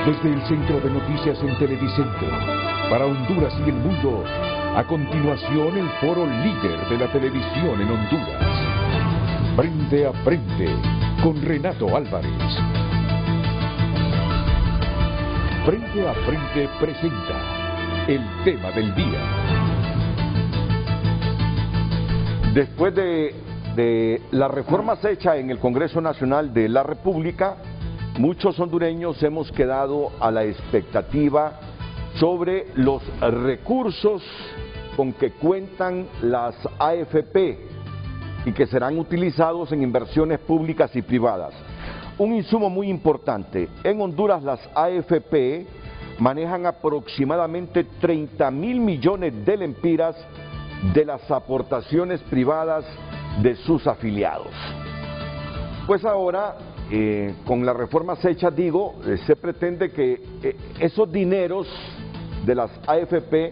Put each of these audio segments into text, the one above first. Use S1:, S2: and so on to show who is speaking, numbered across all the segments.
S1: Desde el Centro de Noticias en Televicentro, para Honduras y el mundo, a continuación el foro líder de la televisión en Honduras. Frente a Frente, con Renato Álvarez. Frente a Frente presenta el tema del día.
S2: Después de las reformas hechas en el Congreso Nacional de la República, muchos hondureños hemos quedado a la expectativa sobre los recursos con que cuentan las AFP y que serán utilizados en inversiones públicas y privadas. Un insumo muy importante. En Honduras las AFP manejan aproximadamente 30.000 millones de lempiras de las aportaciones privadas de sus afiliados. Pues ahora, con las reformas hechas, se pretende que esos dineros de las AFP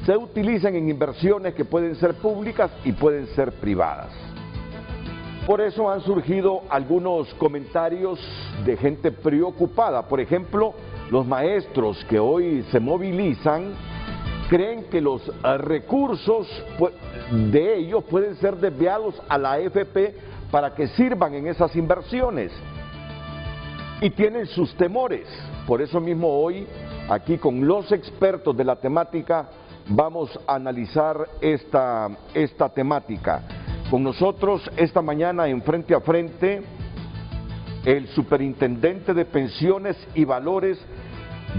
S2: se utilicen en inversiones que pueden ser públicas y pueden ser privadas. Por eso han surgido algunos comentarios de gente preocupada. Por ejemplo, los maestros que hoy se movilizan creen que los recursos de ellos pueden ser desviados a la AFP para que sirvan en esas inversiones. Y tienen sus temores. Por eso mismo hoy, aquí con los expertos de la temática, vamos a analizar esta temática. Con nosotros esta mañana en Frente a Frente, el superintendente de pensiones y valores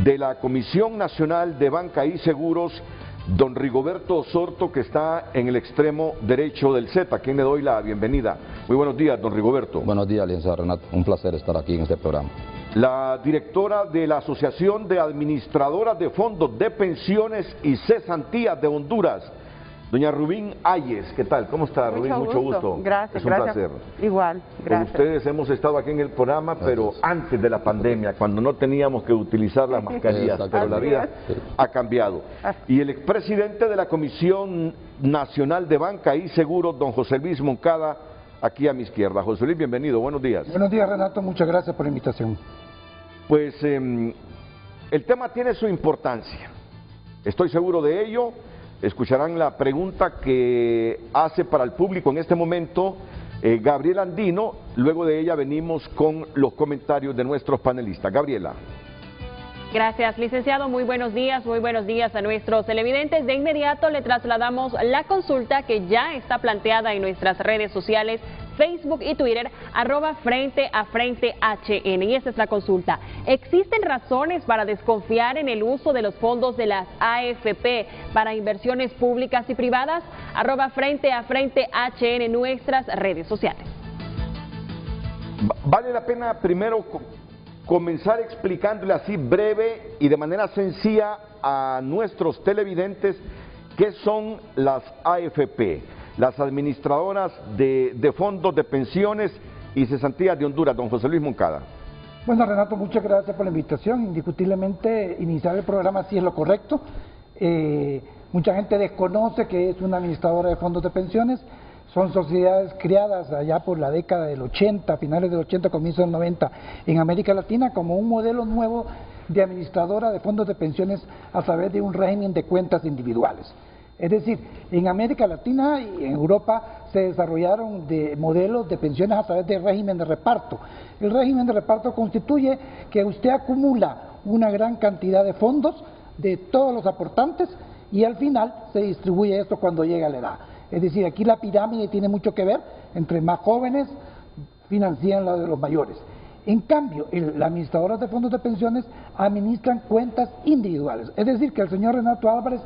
S2: de la Comisión Nacional de Banca y Seguros, don Rigoberto Osorto, que está en el extremo derecho del Z, a quien le doy la bienvenida. Muy buenos días, don Rigoberto.
S3: Buenos días, licenciado Renato. Un placer estar aquí en este programa.
S2: La directora de la Asociación de Administradoras de Fondos de Pensiones y Cesantías de Honduras, doña Rubín Ayes. ¿Qué tal? ¿Cómo está, Rubín? Mucho gusto.
S4: Gracias,
S2: es un placer.
S4: Igual, gracias.
S2: Con ustedes hemos estado aquí en el programa, pero antes de la pandemia, cuando no teníamos que utilizar las mascarillas, pero la vida ha cambiado. Y el expresidente de la Comisión Nacional de Banca y Seguros, don José Luis Moncada, aquí a mi izquierda. José Luis, bienvenido, buenos días.
S5: Buenos días, Renato, muchas gracias por la invitación.
S2: Pues el tema tiene su importancia, estoy seguro de ello. Escucharán la pregunta que hace para el público en este momento Gabriela Andino. Luego de ella venimos con los comentarios de nuestros panelistas. Gabriela.
S6: Gracias, licenciado. Muy buenos días a nuestros televidentes. De inmediato le trasladamos la consulta que ya está planteada en nuestras redes sociales, Facebook y Twitter, @FrenteAFrenteHN. Y esa es la consulta. ¿Existen razones para desconfiar en el uso de los fondos de las AFP para inversiones públicas y privadas? @FrenteAFrenteHN en nuestras redes sociales.
S2: Vale la pena primero comenzar explicándole así breve y de manera sencilla a nuestros televidentes qué son las AFP, las administradoras de fondos de pensiones y cesantías de Honduras. Don José Luis Moncada.
S5: Bueno, Renato, muchas gracias por la invitación. Indiscutiblemente iniciar el programa sí es lo correcto. Mucha gente desconoce que es una administradora de fondos de pensiones. Son sociedades creadas allá por la década del 80, finales del 80, comienzos del 90, en América Latina como un modelo nuevo de administradora de fondos de pensiones a través de un régimen de cuentas individuales. Es decir, en América Latina y en Europa se desarrollaron modelos de pensiones a través del régimen de reparto. El régimen de reparto constituye que usted acumula una gran cantidad de fondos de todos los aportantes y al final se distribuye esto cuando llega la edad. Es decir, aquí la pirámide tiene mucho que ver, entre más jóvenes financian la de los mayores. En cambio, las administradoras de fondos de pensiones administran cuentas individuales. Es decir, que el señor Renato Álvarez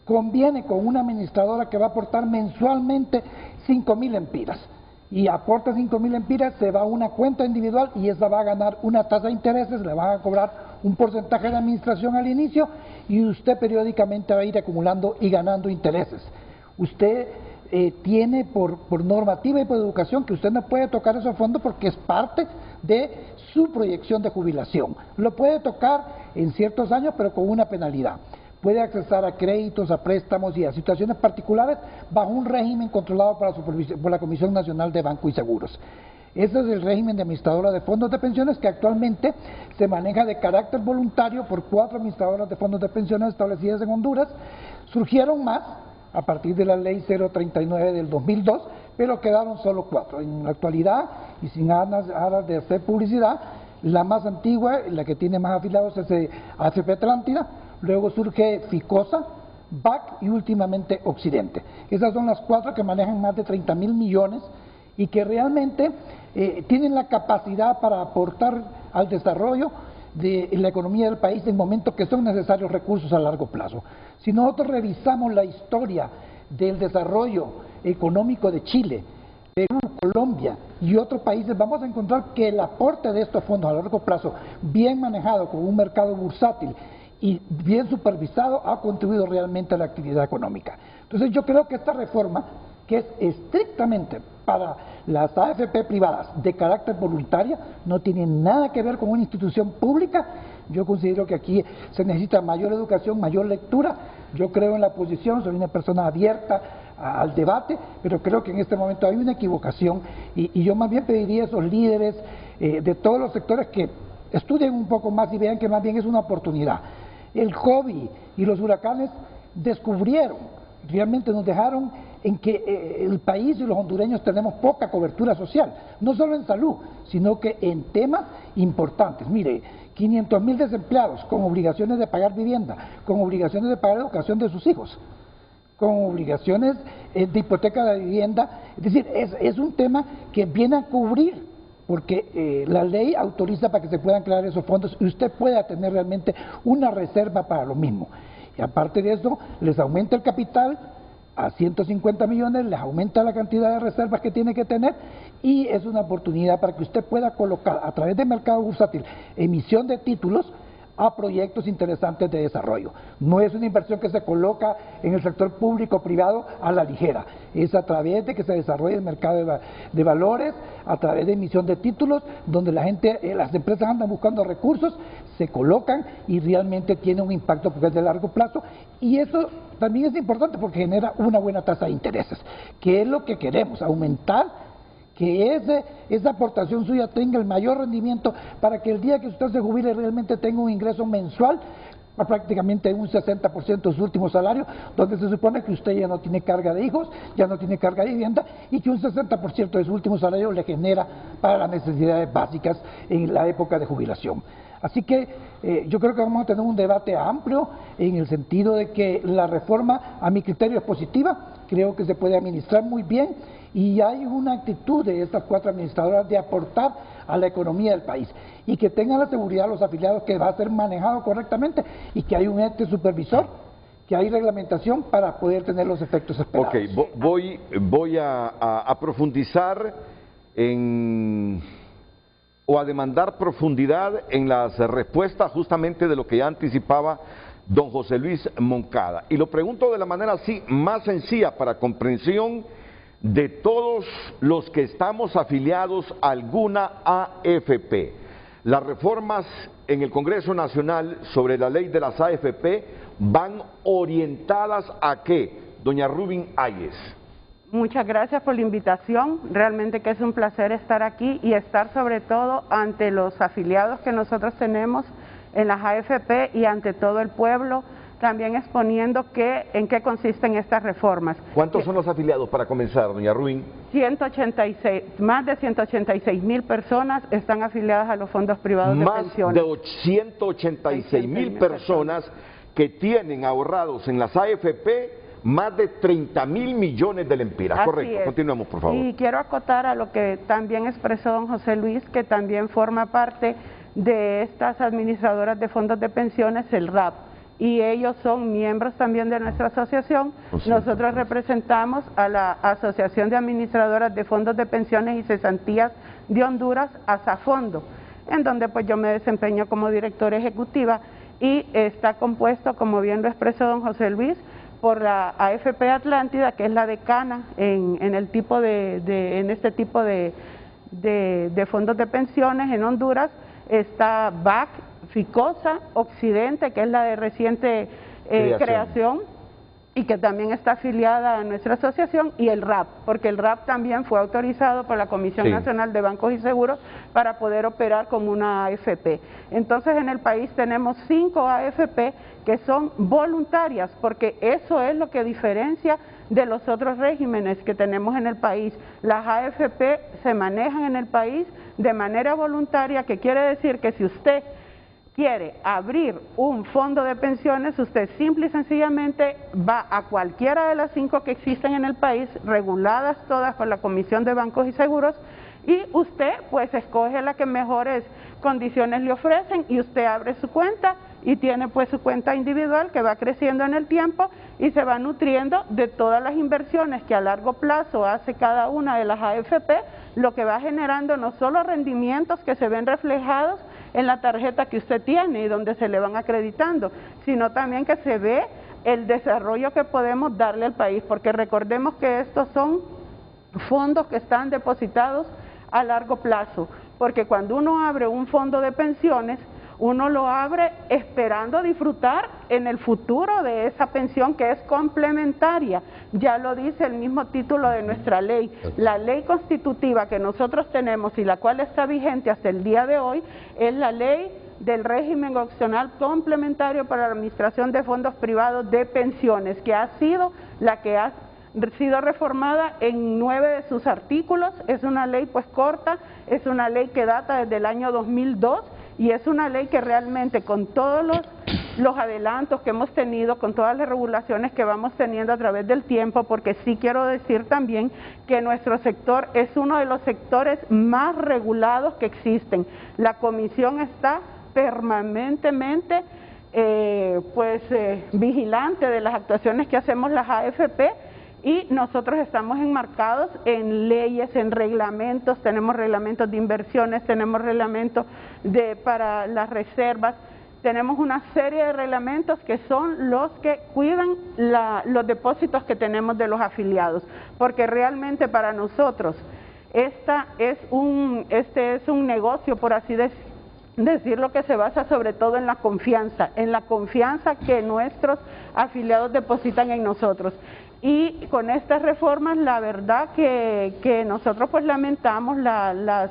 S5: conviene con una administradora que va a aportar mensualmente 5.000 lempiras. Y aporta 5.000 lempiras, se va a una cuenta individual y esa va a ganar una tasa de intereses, le van a cobrar un porcentaje de administración al inicio y usted periódicamente va a ir acumulando y ganando intereses. Usted tiene por normativa y por educación que usted no puede tocar esos fondos porque es parte de su proyección de jubilación. Lo puede tocar en ciertos años, pero con una penalidad. Puede accesar a créditos, a préstamos y a situaciones particulares bajo un régimen controlado por la Comisión Nacional de Banco y Seguros. Ese es el régimen de administradora de fondos de pensiones que actualmente se maneja de carácter voluntario por 4 administradoras de fondos de pensiones establecidas en Honduras. Surgieron más a partir de la ley 039 del 2002, pero quedaron solo 4. En la actualidad, y sin aras de hacer publicidad, la más antigua, la que tiene más afiliados es AFP Atlántida, luego surge Ficosa, BAC y últimamente Occidente. Esas son las 4 que manejan más de 30.000 millones y que realmente tienen la capacidad para aportar al desarrollo de la economía del país en momentos que son necesarios recursos a largo plazo. Si nosotros revisamos la historia del desarrollo económico de Chile, Perú, Colombia y otros países, vamos a encontrar que el aporte de estos fondos a largo plazo, bien manejado con un mercado bursátil y bien supervisado, ha contribuido realmente a la actividad económica. Entonces yo creo que esta reforma, que es estrictamente para las AFP privadas de carácter voluntaria, no tiene nada que ver con una institución pública. Yo considero que aquí se necesita mayor educación, mayor lectura. Yo creo en la oposición, soy una persona abierta al debate, pero creo que en este momento hay una equivocación y yo más bien pediría a esos líderes de todos los sectores que estudien un poco más y vean que más bien es una oportunidad. El COVID y los huracanes descubrieron, realmente nos dejaron en que el país y los hondureños tenemos poca cobertura social, no solo en salud, sino que en temas importantes. Mire, 500.000 desempleados con obligaciones de pagar vivienda, con obligaciones de pagar educación de sus hijos, con obligaciones de hipoteca de vivienda. Es decir, es un tema que viene a cubrir, porque la ley autoriza para que se puedan crear esos fondos y usted pueda tener realmente una reserva para lo mismo. Y aparte de eso, les aumenta el capital a 150 millones, les aumenta la cantidad de reservas que tiene que tener y es una oportunidad para que usted pueda colocar a través del mercado bursátil emisión de títulos a proyectos interesantes de desarrollo. No es una inversión que se coloca en el sector público o privado a la ligera, es a través de que se desarrolle el mercado de valores, a través de emisión de títulos, donde la gente, las empresas andan buscando recursos, se colocan y realmente tiene un impacto porque es de largo plazo, y eso también es importante porque genera una buena tasa de intereses, que es lo que queremos, aumentar que esa aportación suya tenga el mayor rendimiento para que el día que usted se jubile realmente tenga un ingreso mensual prácticamente un 60% de su último salario, donde se supone que usted ya no tiene carga de hijos, ya no tiene carga de vivienda y que un 60% de su último salario le genera para las necesidades básicas en la época de jubilación. Así que yo creo que vamos a tener un debate amplio en el sentido de que la reforma a mi criterio es positiva, creo que se puede administrar muy bien y hay una actitud de estas 4 administradoras de aportar a la economía del país y que tengan la seguridad los afiliados que va a ser manejado correctamente y que hay un ente supervisor, que hay reglamentación para poder tener los efectos esperados.
S2: Ok, voy a profundizar o a demandar profundidad en las respuestas justamente de lo que ya anticipaba don José Luis Moncada. Y lo pregunto de la manera así más sencilla para comprensión de todos los que estamos afiliados a alguna AFP. Las reformas en el Congreso Nacional sobre la ley de las AFP van orientadas ¿a qué, doña Rubin Ayes?
S4: Muchas gracias por la invitación, realmente que es un placer estar aquí y estar sobre todo ante los afiliados que nosotros tenemos en las AFP y ante todo el pueblo, también exponiendo en qué consisten estas reformas.
S2: ¿Cuántos son los afiliados para comenzar, doña Rubin?
S4: 186, más de 186.000 personas están afiliadas a los fondos privados de pensiones.
S2: Más de 186.000 personas que tienen ahorrados en las AFP más de 30.000 millones de lempiras. Correcto, continuemos por favor.
S4: Y quiero acotar a lo que también expresó don José Luis, que también forma parte de estas administradoras de fondos de pensiones, el RAP, y ellos son miembros también de nuestra asociación. Nosotros representamos a la Asociación de Administradoras de Fondos de Pensiones y Cesantías de Honduras, ASAFondo, en donde pues yo me desempeño como directora ejecutiva y está compuesto, como bien lo expresó don José Luis, por la AFP Atlántida, que es la decana en este tipo de fondos de pensiones en Honduras. Está BAC, Ficosa, Occidente, que es la de reciente creación, y que también está afiliada a nuestra asociación, y el RAP, porque el RAP también fue autorizado por la Comisión Nacional de Bancos y Seguros para poder operar como una AFP. Entonces en el país tenemos 5 AFP que son voluntarias, porque eso es lo que diferencia de los otros regímenes que tenemos en el país. Las AFP se manejan en el país de manera voluntaria, que quiere decir que si usted quiere abrir un fondo de pensiones, usted simple y sencillamente va a cualquiera de las 5 que existen en el país, reguladas todas por la Comisión de Bancos y Seguros, y usted pues escoge la que mejores condiciones le ofrecen y usted abre su cuenta y tiene pues su cuenta individual que va creciendo en el tiempo y se va nutriendo de todas las inversiones que a largo plazo hace cada una de las AFP, lo que va generando no solo rendimientos que se ven reflejados en la tarjeta que usted tiene y donde se le van acreditando, sino también que se ve el desarrollo que podemos darle al país, porque recordemos que estos son fondos que están depositados a largo plazo, porque cuando uno abre un fondo de pensiones, uno lo abre esperando disfrutar en el futuro de esa pensión que es complementaria, ya lo dice el mismo título de nuestra ley. La ley constitutiva que nosotros tenemos y la cual está vigente hasta el día de hoy es la ley del régimen opcional complementario para la administración de fondos privados de pensiones, que ha sido la que ha sido reformada en 9 de sus artículos. Es una ley pues corta, es una ley que data desde el año 2002 y es una ley que realmente con todos los adelantos que hemos tenido, con todas las regulaciones que vamos teniendo a través del tiempo, porque sí quiero decir también que nuestro sector es uno de los sectores más regulados que existen. La comisión está permanentemente vigilante de las actuaciones que hacemos las AFP, y nosotros estamos enmarcados en leyes, en reglamentos, tenemos reglamentos de inversiones, tenemos reglamentos para las reservas, tenemos una serie de reglamentos que son los que cuidan los depósitos que tenemos de los afiliados, porque realmente para nosotros este es un negocio, por así decirlo, que se basa sobre todo en la confianza que nuestros afiliados depositan en nosotros. Y con estas reformas, la verdad que nosotros pues lamentamos las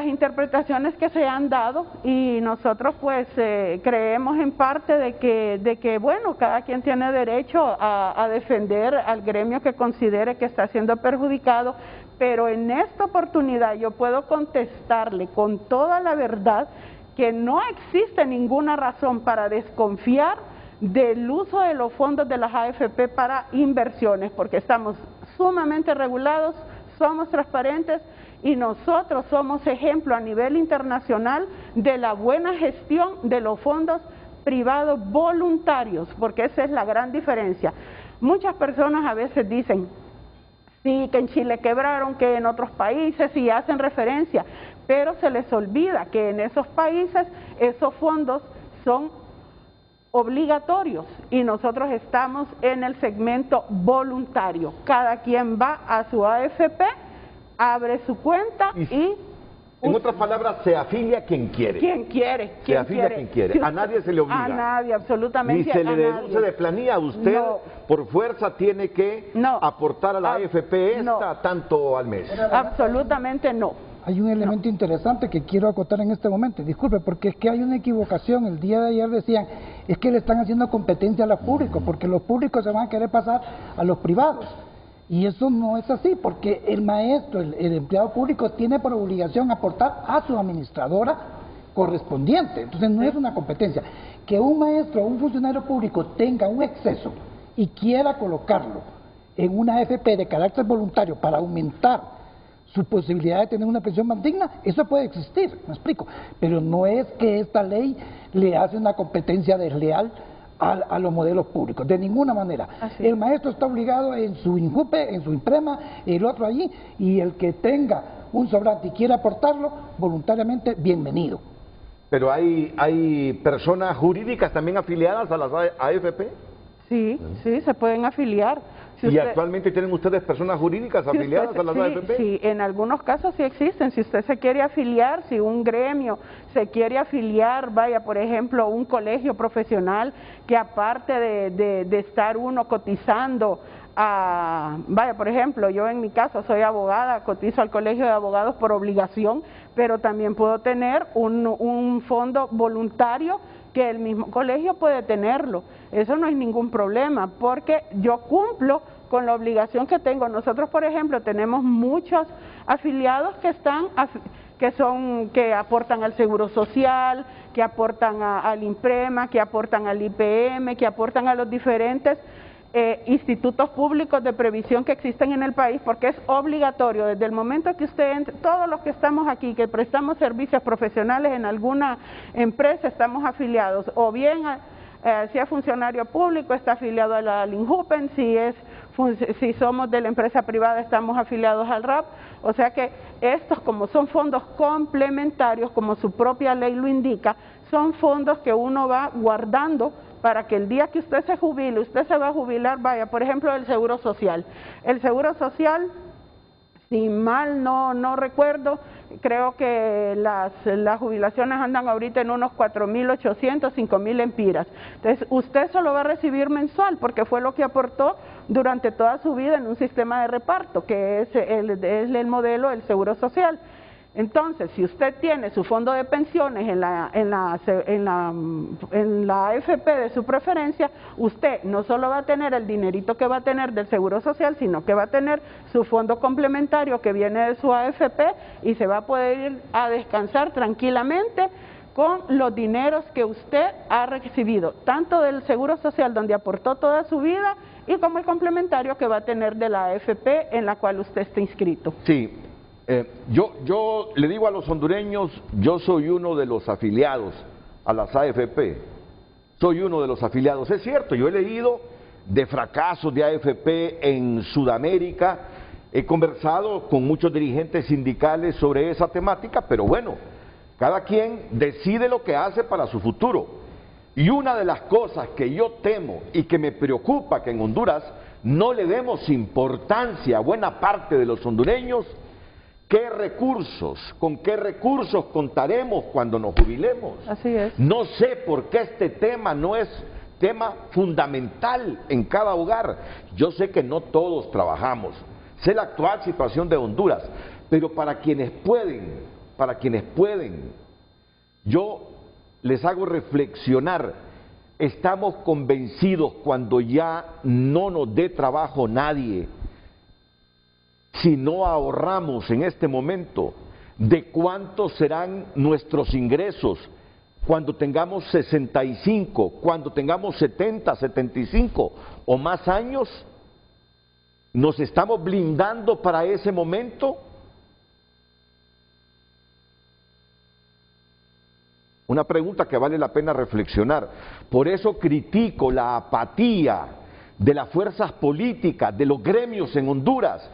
S4: interpretaciones que se han dado, y nosotros pues creemos en parte de que bueno, cada quien tiene derecho a defender al gremio que considere que está siendo perjudicado, pero en esta oportunidad yo puedo contestarle con toda la verdad que no existe ninguna razón para desconfiar del uso de los fondos de las AFP para inversiones, porque estamos sumamente regulados, somos transparentes y nosotros somos ejemplo a nivel internacional de la buena gestión de los fondos privados voluntarios, porque esa es la gran diferencia. Muchas personas a veces dicen, sí, que en Chile quebraron, que en otros países, sí hacen referencia, pero se les olvida que en esos países esos fondos son obligatorios y nosotros estamos en el segmento voluntario. Cada quien va a su AFP, abre su cuenta y
S2: en otras palabras, se afilia quien quiere.
S4: Quien quiere.
S2: Se afilia quien quiere. A nadie se le obliga.
S4: A nadie, absolutamente.
S2: Ni se le deduce de planilla. Usted por fuerza tiene que aportar a la AFP tanto al mes.
S4: Absolutamente no.
S5: Hay un elemento interesante que quiero acotar en este momento, disculpe, porque es que hay una equivocación. El día de ayer decían, es que le están haciendo competencia a los públicos, porque los públicos se van a querer pasar a los privados. Y eso no es así, porque el maestro, el empleado público, tiene por obligación aportar a su administradora correspondiente. Entonces no es una competencia. Que un maestro o un funcionario público tenga un exceso y quiera colocarlo en una AFP de carácter voluntario para aumentar su posibilidad de tener una pensión más digna, eso puede existir, me explico, pero no es que esta ley le hace una competencia desleal a los modelos públicos, de ninguna manera. El maestro está obligado en su INJUPE, en su IMPREMA, el otro allí, y el que tenga un sobrante y quiera aportarlo, voluntariamente, bienvenido.
S2: Pero hay personas jurídicas también afiliadas a las AFP.
S4: Sí, sí, se pueden afiliar. Si
S2: ¿Y
S4: usted,
S2: actualmente tienen ustedes personas jurídicas afiliadas a las AFP?
S4: Sí, en algunos casos sí existen. Si usted se quiere afiliar, si un gremio se quiere afiliar, vaya, por ejemplo, un colegio profesional que aparte de estar uno cotizando vaya, por ejemplo, yo en mi caso soy abogada, cotizo al Colegio de Abogados por obligación, pero también puedo tener un fondo voluntario que el mismo colegio puede tenerlo. Eso no es ningún problema, porque yo cumplo con la obligación que tengo. Nosotros, por ejemplo, tenemos muchos afiliados que aportan al Seguro Social, que aportan al INPREMA, que aportan al IPM, que aportan a los diferentes institutos públicos de previsión que existen en el país, porque es obligatorio desde el momento que usted entre, todos los que estamos aquí, que prestamos servicios profesionales en alguna empresa, estamos afiliados, o bien si es funcionario público está afiliado a la INJUPEN, si somos de la empresa privada estamos afiliados al RAP, o sea que estos, como son fondos complementarios, como su propia ley lo indica, son fondos que uno va guardando para que el día que usted se jubile, usted se va a jubilar, vaya, por ejemplo, el Seguro Social. El Seguro Social, si mal no recuerdo, creo que las jubilaciones andan ahorita en unos 4.800, 5.000 empiras. Entonces, usted solo va a recibir mensual, porque fue lo que aportó durante toda su vida en un sistema de reparto, que es el modelo del Seguro Social. Entonces, si usted tiene su fondo de pensiones en la AFP de su preferencia, usted no solo va a tener el dinerito que va a tener del Seguro Social, sino que va a tener su fondo complementario que viene de su AFP y se va a poder ir a descansar tranquilamente con los dineros que usted ha recibido, tanto del Seguro Social donde aportó toda su vida y como el complementario que va a tener de la AFP en la cual usted está inscrito.
S2: Sí. Yo le digo a los hondureños, yo soy uno de los afiliados a las AFP, soy uno de los afiliados, es cierto, yo he leído de fracasos de AFP en Sudamérica, he conversado con muchos dirigentes sindicales sobre esa temática, pero bueno, cada quien decide lo que hace para su futuro. Y una de las cosas que yo temo y que me preocupa que en Honduras no le demos importancia a buena parte de los hondureños, ¿con qué recursos contaremos cuando nos jubilemos?
S4: Así es.
S2: No sé por qué este tema no es tema fundamental en cada hogar. Yo sé que no todos trabajamos, sé la actual situación de Honduras, pero para quienes pueden, yo les hago reflexionar. Estamos convencidos cuando ya no nos dé trabajo nadie, si no ahorramos en este momento, de cuántos serán nuestros ingresos cuando tengamos 65, cuando tengamos 70, 75 o más años. ¿Nos estamos blindando para ese momento? Una pregunta que vale la pena reflexionar. Por eso critico la apatía de las fuerzas políticas, de los gremios en Honduras,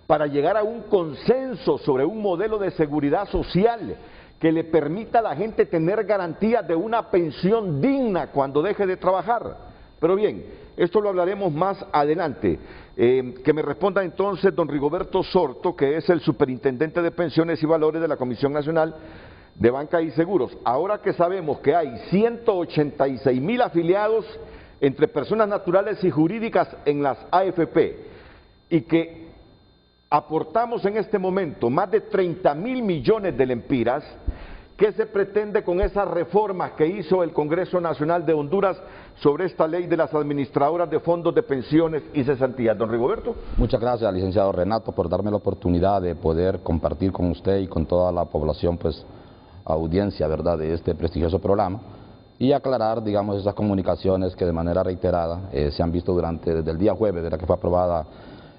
S2: para llegar a un consenso sobre un modelo de seguridad social que le permita a la gente tener garantías de una pensión digna cuando deje de trabajar. Pero bien, esto lo hablaremos más adelante. Que me responda entonces don Rigoberto Sorto, que es el superintendente de pensiones y valores de la Comisión Nacional de Banca y Seguros. Ahora que sabemos que hay 186.000 afiliados entre personas naturales y jurídicas en las AFP y que aportamos en este momento más de 30.000 millones de lempiras, ¿qué se pretende con esas reformas que hizo el Congreso Nacional de Honduras sobre esta ley de las administradoras de fondos de pensiones y cesantías? Don Rigoberto.
S3: Muchas gracias, licenciado Renato, por darme la oportunidad de poder compartir con usted y con toda la población, pues, audiencia, ¿verdad?, de este prestigioso programa y aclarar, digamos, esas comunicaciones que de manera reiterada se han visto desde el día jueves, de la que fue aprobada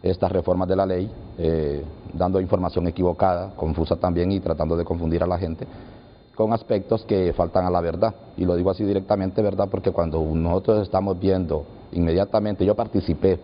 S3: estas reformas de la ley, dando información equivocada, confusa también y tratando de confundir a la gente con aspectos que faltan a la verdad. Y lo digo así directamente, ¿verdad?, porque cuando nosotros estamos viendo inmediatamente, yo participé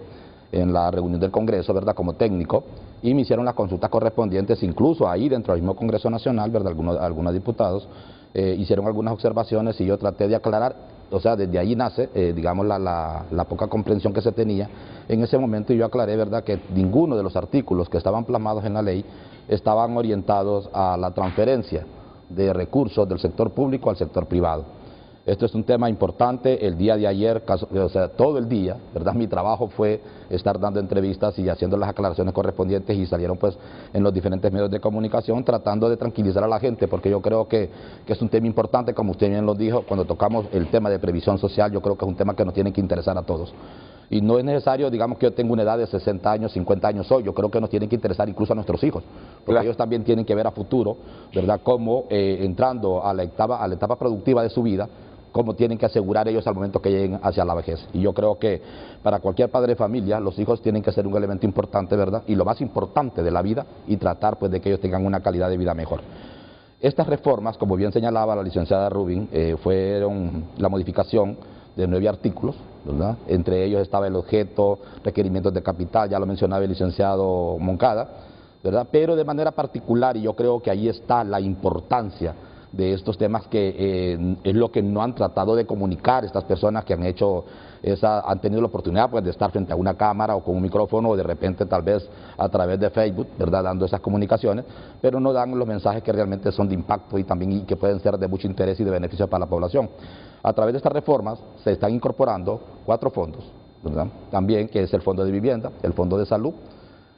S3: en la reunión del Congreso, ¿verdad?, como técnico, y me hicieron las consultas correspondientes, incluso ahí dentro del mismo Congreso Nacional, ¿verdad?, algunos diputados hicieron algunas observaciones y yo traté de aclarar O sea, desde ahí nace, digamos, la poca comprensión que se tenía en ese momento, y yo aclaré, ¿verdad?, que ninguno de los artículos que estaban plasmados en la ley estaban orientados a la transferencia de recursos del sector público al sector privado. Esto es un tema importante. El día de ayer, o sea, todo el día, ¿verdad?, mi trabajo fue estar dando entrevistas y haciendo las aclaraciones correspondientes, y salieron pues en los diferentes medios de comunicación tratando de tranquilizar a la gente, porque yo creo que es un tema importante, como usted bien lo dijo, cuando tocamos el tema de previsión social. Yo creo que es un tema que nos tiene que interesar a todos. Y no es necesario, digamos, que yo tenga una edad de 60 años, 50 años hoy. Yo creo que nos tiene que interesar incluso a nuestros hijos, porque claro, ellos también tienen que ver a futuro, ¿verdad?, cómo entrando a la etapa productiva de su vida, cómo tienen que asegurar ellos al momento que lleguen hacia la vejez. Y yo creo que para cualquier padre de familia, los hijos tienen que ser un elemento importante, ¿verdad?, y lo más importante de la vida, y tratar pues de que ellos tengan una calidad de vida mejor. Estas reformas, como bien señalaba la licenciada Rubin, fueron la modificación de 9 artículos, ¿verdad? Entre ellos estaba el objeto, requerimientos de capital, ya lo mencionaba el licenciado Moncada, ¿verdad?, pero de manera particular, y yo creo que ahí está la importancia de estos temas, que es lo que no han tratado de comunicar estas personas que han tenido la oportunidad pues de estar frente a una cámara o con un micrófono, o de repente tal vez a través de Facebook, ¿verdad?, dando esas comunicaciones, pero no dan los mensajes que realmente son de impacto y también que pueden ser de mucho interés y de beneficio para la población. A través de estas reformas se están incorporando 4 fondos, ¿verdad?, también, que es el Fondo de Vivienda, el Fondo de Salud,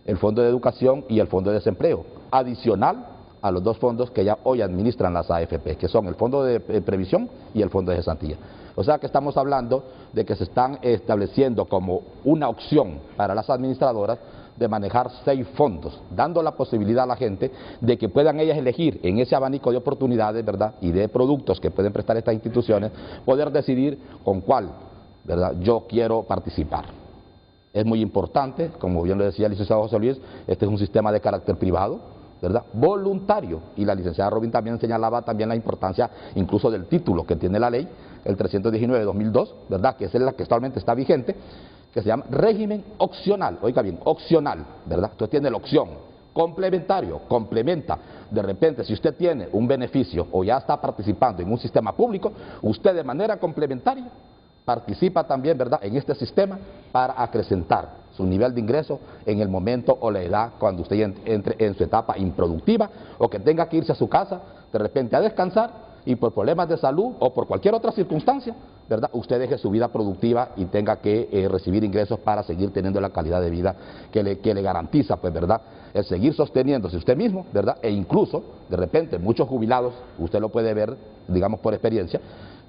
S3: el Fondo de Educación y el Fondo de Desempleo, adicional a los 2 fondos que ya hoy administran las AFP, que son el Fondo de Previsión y el Fondo de Cesantía. O sea que estamos hablando de que se están estableciendo como una opción para las administradoras de manejar 6 fondos, dando la posibilidad a la gente de que puedan ellas elegir en ese abanico de oportunidades, ¿verdad?, y de productos que pueden prestar estas instituciones, poder decidir con cuál, ¿verdad?, yo quiero participar. Es muy importante, como bien lo decía el licenciado José Luis, este es un sistema de carácter privado, ¿verdad?, voluntario, y la licenciada Robin también señalaba también la importancia incluso del título que tiene la ley, el 319 de 2002, ¿verdad?, que es la que actualmente está vigente, que se llama régimen opcional. Oiga bien, opcional, ¿verdad? Entonces tiene la opción, complementario, complementa. De repente, si usted tiene un beneficio o ya está participando en un sistema público, usted de manera complementaria participa también, ¿verdad?, en este sistema para acrecentar su nivel de ingreso en el momento o la edad cuando usted entre en su etapa improductiva, o que tenga que irse a su casa de repente a descansar, y por problemas de salud o por cualquier otra circunstancia, ¿verdad?, usted deje su vida productiva y tenga que recibir ingresos para seguir teniendo la calidad de vida que le garantiza, pues, ¿verdad?, el seguir sosteniéndose usted mismo, ¿verdad?, e incluso, de repente, muchos jubilados, usted lo puede ver, digamos, por experiencia,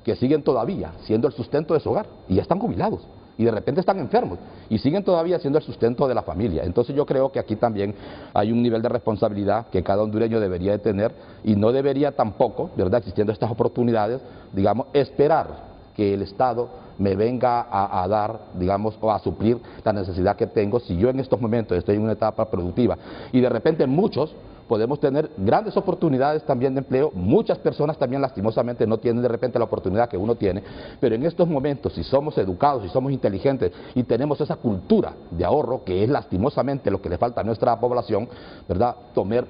S3: que siguen todavía siendo el sustento de su hogar, y ya están jubilados, y de repente están enfermos, y siguen todavía siendo el sustento de la familia. Entonces yo creo que aquí también hay un nivel de responsabilidad que cada hondureño debería de tener, y no debería tampoco, ¿verdad?, existiendo estas oportunidades, digamos, esperar que el Estado me venga a dar, digamos, o a suplir la necesidad que tengo, si yo en estos momentos estoy en una etapa productiva, y de repente muchos podemos tener grandes oportunidades también de empleo. Muchas personas también lastimosamente no tienen de repente la oportunidad que uno tiene, pero en estos momentos, si somos educados, si somos inteligentes y tenemos esa cultura de ahorro, que es lastimosamente lo que le falta a nuestra población, ¿verdad?,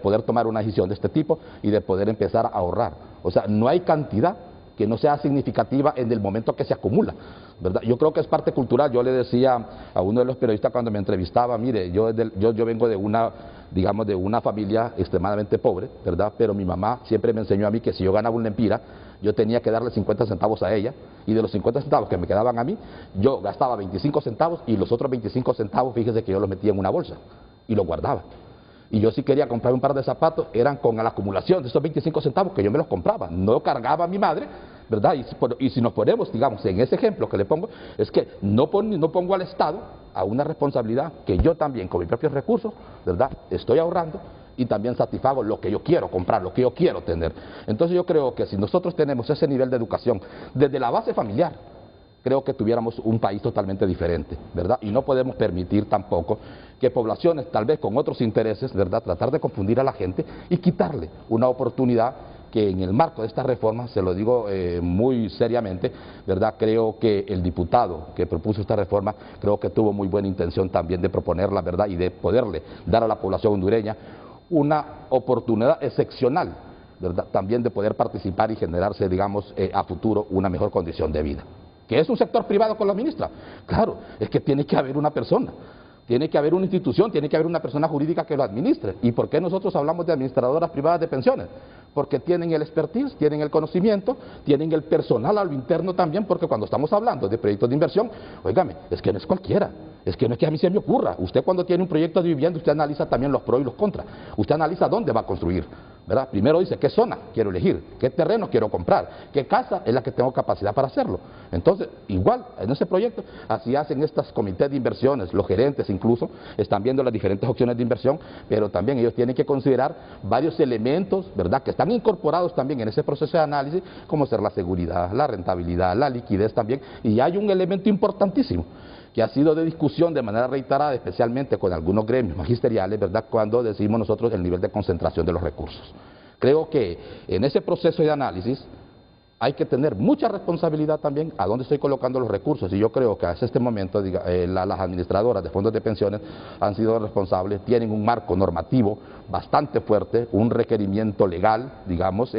S3: poder tomar una decisión de este tipo y de poder empezar a ahorrar. O sea, no hay cantidad que no sea significativa en el momento que se acumula, ¿verdad? Yo creo que es parte cultural. Yo le decía a uno de los periodistas cuando me entrevistaba, mire, yo vengo de una familia extremadamente pobre, ¿verdad?, pero mi mamá siempre me enseñó a mí que si yo ganaba un lempira, yo tenía que darle 50 centavos a ella, y de los 50 centavos que me quedaban a mí, yo gastaba 25 centavos, y los otros 25 centavos, fíjese que yo los metía en una bolsa y los guardaba. Y yo si quería comprar un par de zapatos, eran con la acumulación de esos 25 centavos que yo me los compraba, no cargaba a mi madre, ¿verdad? Y si nos ponemos, digamos, en ese ejemplo que le pongo, es que no pongo al Estado a una responsabilidad que yo también, con mis propios recursos, ¿verdad?, estoy ahorrando, y también satisfago lo que yo quiero comprar, lo que yo quiero tener. Entonces yo creo que si nosotros tenemos ese nivel de educación desde la base familiar, creo que tuviéramos un país totalmente diferente, ¿verdad? Y no podemos permitir tampoco que poblaciones, tal vez con otros intereses, ¿verdad?, tratar de confundir a la gente y quitarle una oportunidad que en el marco de esta reforma, se lo digo muy seriamente, ¿verdad?, creo que el diputado que propuso esta reforma, creo que tuvo muy buena intención también de proponerla, ¿verdad?, y de poderle dar a la población hondureña una oportunidad excepcional, ¿verdad?, también de poder participar y generarse, digamos, a futuro una mejor condición de vida. que es un sector privado que lo administra. Claro, es que tiene que haber una persona. Tiene que haber una institución, tiene que haber una persona jurídica que lo administre. ¿Y por qué nosotros hablamos de administradoras privadas de pensiones? Porque tienen el expertise, tienen el conocimiento, tienen el personal a lo interno también, porque cuando estamos hablando de proyectos de inversión, óigame, es que no es cualquiera, es que no es que a mí se me ocurra. Usted cuando tiene un proyecto de vivienda, usted analiza también los pros y los contras. Usted analiza dónde va a construir, ¿verdad? Primero dice qué zona quiero elegir, qué terreno quiero comprar, qué casa es la que tengo capacidad para hacerlo. Entonces, igual, en ese proyecto, así hacen estas comités de inversiones, los gerentes incluso, están viendo las diferentes opciones de inversión, pero también ellos tienen que considerar varios elementos, ¿verdad?, que están incorporados también en ese proceso de análisis, como ser la seguridad, la rentabilidad, la liquidez también, y hay un elemento importantísimo, que ha sido de discusión de manera reiterada, especialmente con algunos gremios magisteriales, ¿verdad?, cuando decimos nosotros el nivel de concentración de los recursos. Creo que en ese proceso de análisis hay que tener mucha responsabilidad también a dónde estoy colocando los recursos, y yo creo que hasta este momento las administradoras de fondos de pensiones han sido responsables, tienen un marco normativo bastante fuerte, un requerimiento legal, digamos,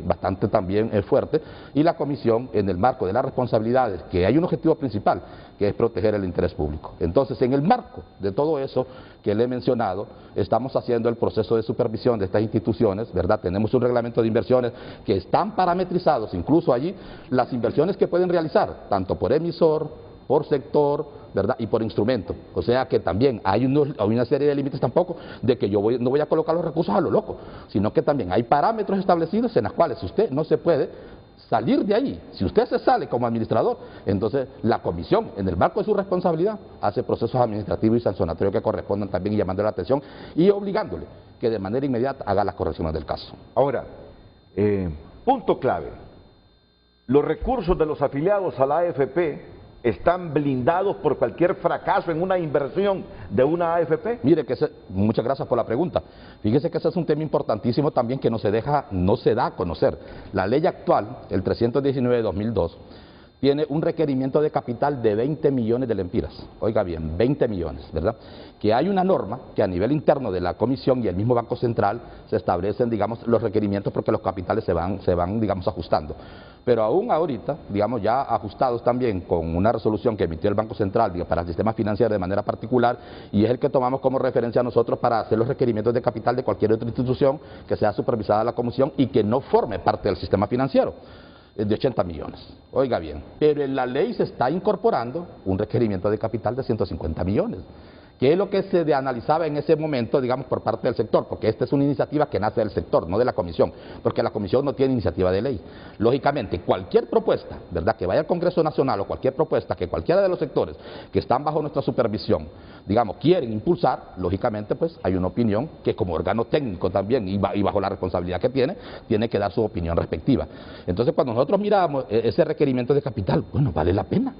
S3: bastante también fuerte, y la comisión en el marco de las responsabilidades, que hay un objetivo principal, que es proteger el interés público. Entonces, en el marco de todo eso que le he mencionado, estamos haciendo el proceso de supervisión de estas instituciones, ¿verdad? Tenemos un reglamento de inversiones que están parametrizados, incluso allí las inversiones que pueden realizar, tanto por emisor, por sector, ¿verdad?, y por instrumento. O sea que también hay una serie de límites tampoco de que yo no voy a colocar los recursos a lo loco, sino que también hay parámetros establecidos en los cuales usted no se puede salir de ahí. Si usted se sale como administrador, entonces la comisión, en el marco de su responsabilidad, hace procesos administrativos y sancionatorios que correspondan también, y llamando la atención y obligándole que de manera inmediata haga las correcciones del caso.
S2: Ahora, punto clave, los recursos de los afiliados a la AFP están blindados por cualquier fracaso en una inversión de una AFP.
S3: Mire, muchas gracias por la pregunta. Fíjese que ese es un tema importantísimo también que no se da a conocer. La ley actual, el 319 de 2002, tiene un requerimiento de capital de 20 millones de lempiras. Oiga bien, 20 millones, ¿verdad? Que hay una norma que a nivel interno de la Comisión y el mismo Banco Central se establecen, digamos, los requerimientos, porque los capitales se van, digamos, ajustando. Pero aún ahorita, digamos, ya ajustados también con una resolución que emitió el Banco Central, digamos, para el sistema financiero de manera particular, y es el que tomamos como referencia a nosotros para hacer los requerimientos de capital de cualquier otra institución que sea supervisada a la Comisión y que no forme parte del sistema financiero, de 80 millones. Oiga bien, pero en la ley se está incorporando un requerimiento de capital de 150 millones. ¿Qué es lo que se analizaba en ese momento, digamos, por parte del sector? Porque esta es una iniciativa que nace del sector, no de la comisión, porque la comisión no tiene iniciativa de ley. Lógicamente, cualquier propuesta, ¿verdad?, que vaya al Congreso Nacional, o cualquier propuesta que cualquiera de los sectores que están bajo nuestra supervisión, digamos, quieren impulsar, lógicamente, pues hay una opinión que como órgano técnico también, y bajo la responsabilidad que tiene que dar su opinión respectiva. Entonces, cuando nosotros miramos ese requerimiento de capital, bueno, vale la pena.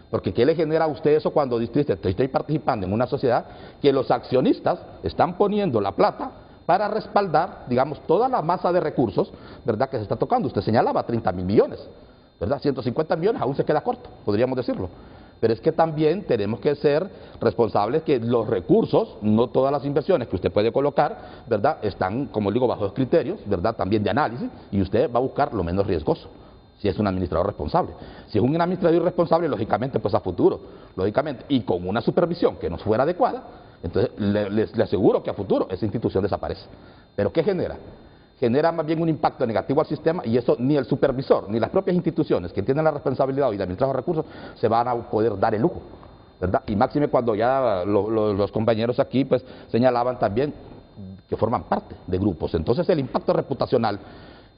S3: Porque ¿qué le genera a usted eso cuando dice, estoy participando en una sociedad que los accionistas están poniendo la plata para respaldar, digamos, toda la masa de recursos, ¿verdad?, que se está tocando? Usted señalaba 30 mil millones, ¿verdad? 150 millones aún se queda corto, podríamos decirlo. Pero es que también tenemos que ser responsables que los recursos, no todas las inversiones que usted puede colocar, ¿verdad?, están, como digo, bajo los criterios, ¿verdad?, también de análisis, y usted va a buscar lo menos riesgoso, si es un administrador responsable. Si es un administrador irresponsable, lógicamente, pues a futuro, lógicamente, y con una supervisión que no fuera adecuada, entonces le aseguro que a futuro esa institución desaparece. ¿Pero qué genera? Genera más bien un impacto negativo al sistema, y eso ni el supervisor, ni las propias instituciones que tienen la responsabilidad hoy de administrar los recursos se van a poder dar el lujo, ¿verdad? Y máxime cuando ya los compañeros aquí pues señalaban también que forman parte de grupos. Entonces el impacto reputacional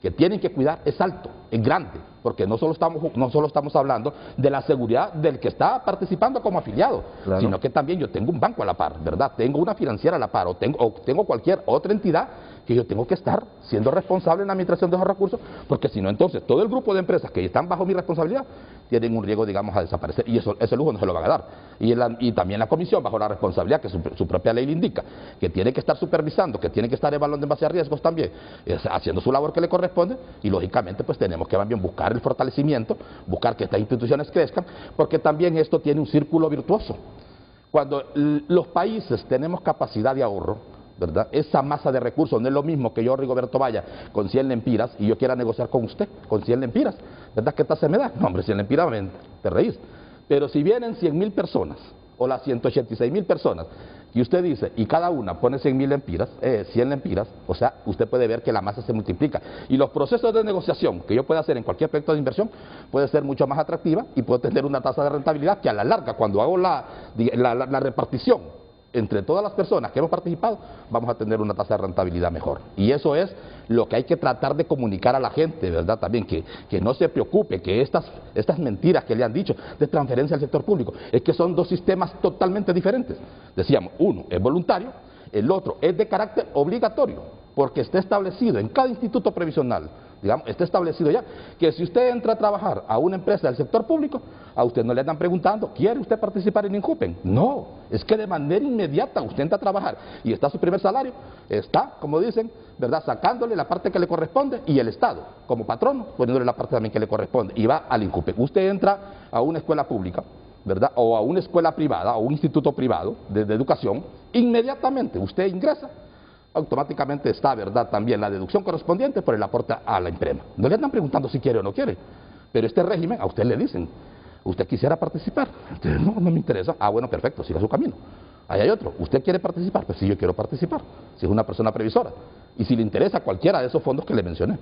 S3: que tienen que cuidar es alto, es grande, porque no solo estamos hablando de la seguridad del que está participando como afiliado, claro, sino que también yo tengo un banco a la par, ¿verdad? Tengo una financiera a la par, o tengo cualquier otra entidad que yo tengo que estar siendo responsable en la administración de esos recursos, porque si no, entonces todo el grupo de empresas que están bajo mi responsabilidad tienen un riesgo, digamos, a desaparecer, y ese lujo no se lo van a dar. Y también la comisión, bajo la responsabilidad que su propia ley le indica, que tiene que estar supervisando, que tiene que estar evaluando en base a riesgos también, haciendo su labor que le corresponde, y lógicamente pues tenemos que también buscar el fortalecimiento, buscar que estas instituciones crezcan, porque también esto tiene un círculo virtuoso. Cuando los países tenemos capacidad de ahorro, ¿verdad? Esa masa de recursos no es lo mismo que yo, Rigoberto, vaya con 100 lempiras y yo quiera negociar con usted con 100 lempiras, ¿verdad? ¿Qué tasa me da? No, hombre, 100 lempiras, te reís. Pero si vienen 100.000 personas o las 186.000 personas y usted dice, y cada una pone 100 lempiras, 100 lempiras, o sea, usted puede ver que la masa se multiplica. Y los procesos de negociación que yo pueda hacer en cualquier proyecto de inversión puede ser mucho más atractiva y puedo tener una tasa de rentabilidad que a la larga, cuando hago la repartición entre todas las personas que hemos participado, vamos a tener una tasa de rentabilidad mejor. Y eso es lo que hay que tratar de comunicar a la gente, ¿verdad? También que no se preocupe, que estas mentiras que le han dicho de transferencia al sector público, es que son dos sistemas totalmente diferentes. Decíamos, uno es voluntario, el otro es de carácter obligatorio, porque está establecido en cada instituto previsional, digamos, está establecido ya, que si usted entra a trabajar a una empresa del sector público, a usted no le están preguntando, ¿quiere usted participar en Injupen? No, es que de manera inmediata usted entra a trabajar y está su primer salario, está, como dicen, ¿verdad?, sacándole la parte que le corresponde y el Estado, como patrono, poniéndole la parte también que le corresponde y va al Injupen. Usted entra a una escuela pública, ¿verdad?, o a una escuela privada, o un instituto privado de educación, inmediatamente usted ingresa, automáticamente está, ¿verdad?, también la deducción correspondiente por el aporte a la empresa. No le andan preguntando si quiere o no quiere, pero este régimen a usted le dicen, ¿usted quisiera participar? Usted, no me interesa. Ah, bueno, perfecto, siga su camino. Ahí hay otro, ¿usted quiere participar? Pues sí, yo quiero participar, si es una persona previsora. Y si le interesa cualquiera de esos fondos que le mencioné,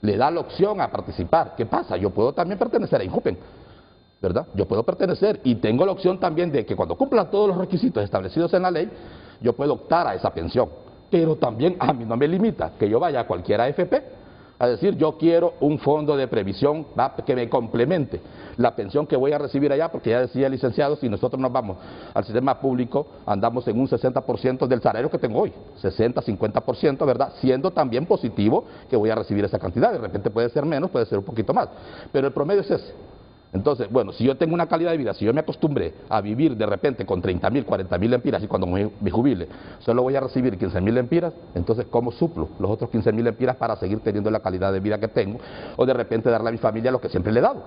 S3: le da la opción a participar. ¿Qué pasa? Yo puedo también pertenecer a Injupen, ¿verdad? Yo puedo pertenecer y tengo la opción también de que cuando cumpla todos los requisitos establecidos en la ley, yo puedo optar a esa pensión. Pero también a mí no me limita que yo vaya a cualquier AFP a decir, yo quiero un fondo de previsión, ¿va?, que me complemente la pensión que voy a recibir allá, porque ya decía el licenciado, si nosotros nos vamos al sistema público, andamos en un 60% del salario que tengo hoy, 60, 50%, ¿verdad?, siendo también positivo que voy a recibir esa cantidad, de repente puede ser menos, puede ser un poquito más, pero el promedio es ese. Entonces, bueno, si yo tengo una calidad de vida, si yo me acostumbré a vivir de repente con 30.000, 40.000 lempiras y cuando me jubile solo voy a recibir 15.000 lempiras, entonces ¿cómo suplo los otros 15.000 lempiras para seguir teniendo la calidad de vida que tengo? O de repente darle a mi familia lo que siempre le he dado.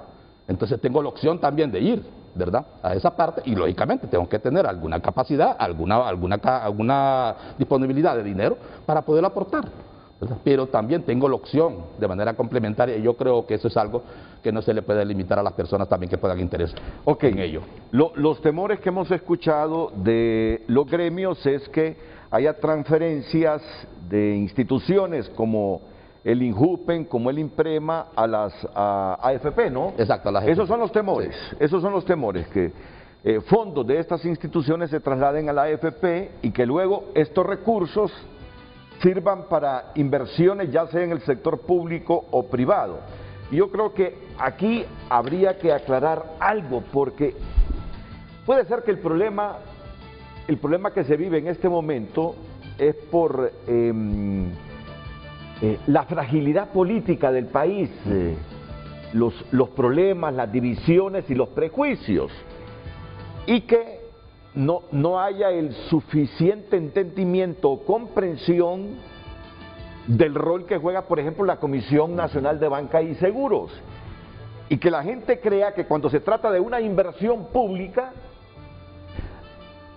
S3: Entonces tengo la opción también de ir, ¿verdad?, a esa parte y lógicamente tengo que tener alguna capacidad, alguna disponibilidad de dinero para poder aportar, ¿verdad? Pero también tengo la opción de manera complementaria y yo creo que eso es algo que no se le puede limitar a las personas también que puedan interés en ello.
S2: Los temores que hemos escuchado de los gremios es que haya transferencias de instituciones como el Injupen, como el Imprema a las AFP, ¿no?
S3: Exacto, a las AFP.
S2: Esos son los temores, sí. Esos son los temores, que fondos de estas instituciones se trasladen a la AFP y que luego estos recursos sirvan para inversiones ya sea en el sector público o privado. Y yo creo que aquí habría que aclarar algo, porque puede ser que el problema que se vive en este momento es por la fragilidad política del país, los problemas, las divisiones y los prejuicios, y que no haya el suficiente entendimiento o comprensión del rol que juega, por ejemplo, la Comisión Nacional de Banca y Seguros, y que la gente crea que cuando se trata de una inversión pública,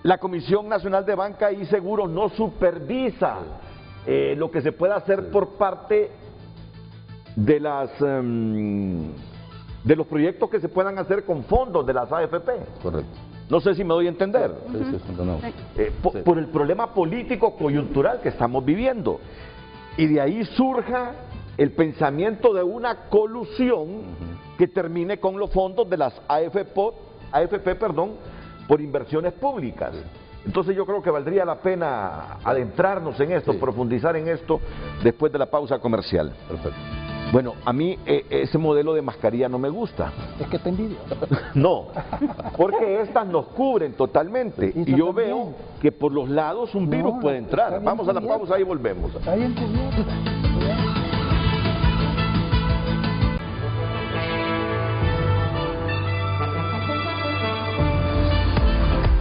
S2: la Comisión Nacional de Banca y Seguros no supervisa lo que se pueda hacer por parte de los proyectos que se puedan hacer con fondos de las AFP.
S3: Correcto.
S2: No sé si me doy a entender. Por el problema político coyuntural que estamos viviendo. Y de ahí surja el pensamiento de una colusión que termine con los fondos de las AFP, por inversiones públicas. Entonces yo creo que valdría la pena adentrarnos en esto, profundizar en esto después de la pausa comercial.
S3: Perfecto.
S2: Bueno, a mí ese modelo de mascarilla no me gusta.
S5: Es que te envidio.
S2: No, porque estas nos cubren totalmente. Y yo veo que por los lados un virus puede entrar. Vamos a la pausa y volvemos.
S5: Está bien cubierta.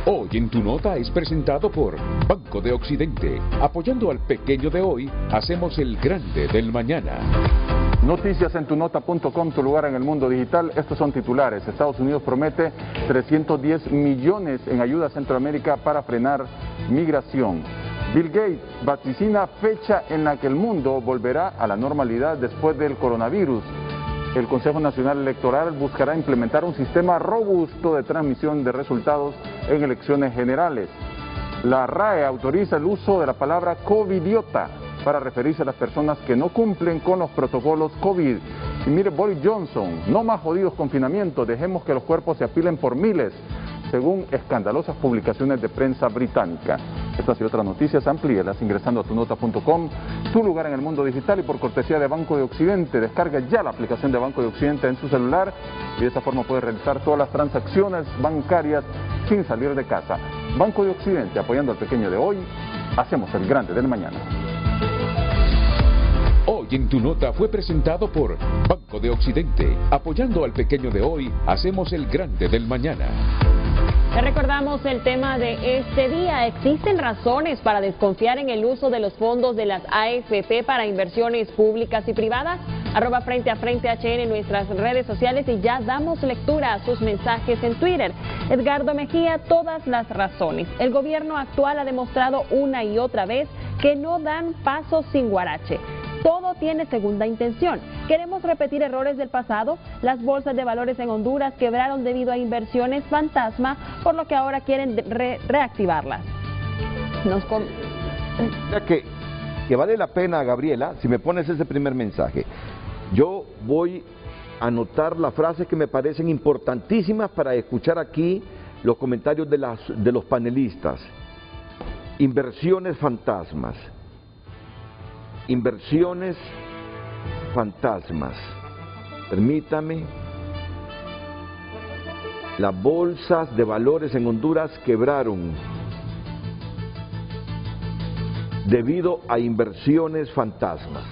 S1: Hoy en Tu Nota es presentado por Banco de Occidente. Apoyando al pequeño de hoy, hacemos el grande del mañana.
S7: Noticias en tunota.com, tu lugar en el mundo digital. Estos son titulares. Estados Unidos promete 310 millones en ayuda a Centroamérica para frenar migración. Bill Gates vaticina fecha en la que el mundo volverá a la normalidad después del coronavirus. El Consejo Nacional Electoral buscará implementar un sistema robusto de transmisión de resultados en elecciones generales. La RAE autoriza el uso de la palabra covidiota para referirse a las personas que no cumplen con los protocolos COVID. Y mire, Boris Johnson, no más jodidos confinamientos, dejemos que los cuerpos se apilen por miles, según escandalosas publicaciones de prensa británica. Estas y otras noticias amplíelas ingresando a tunota.com, tu lugar en el mundo digital, y por cortesía de Banco de Occidente. Descarga ya la aplicación de Banco de Occidente en su celular y de esta forma puede realizar todas las transacciones bancarias sin salir de casa. Banco de Occidente, apoyando al pequeño de hoy, hacemos el grande del mañana.
S1: Hoy en Tu Nota fue presentado por Banco de Occidente. Apoyando al pequeño de hoy, hacemos el grande del mañana.
S6: Le recordamos el tema de este día. ¿Existen razones para desconfiar en el uso de los fondos de las AFP para inversiones públicas y privadas? @Frente a Frente HN en nuestras redes sociales y ya damos lectura a sus mensajes en Twitter. Edgardo Mejía, todas las razones. El gobierno actual ha demostrado una y otra vez que no dan pasos sin guarache. Todo tiene segunda intención. ¿Queremos repetir errores del pasado? Las bolsas de valores en Honduras quebraron debido a inversiones fantasma, por lo que ahora quieren reactivarlas.
S2: Que vale la pena, Gabriela, si me pones ese primer mensaje. Yo voy a anotar las frases que me parecen importantísimas para escuchar aquí los comentarios de los panelistas. Inversiones fantasmas. Inversiones fantasmas. Permítame. Las bolsas de valores en Honduras quebraron debido a inversiones fantasmas.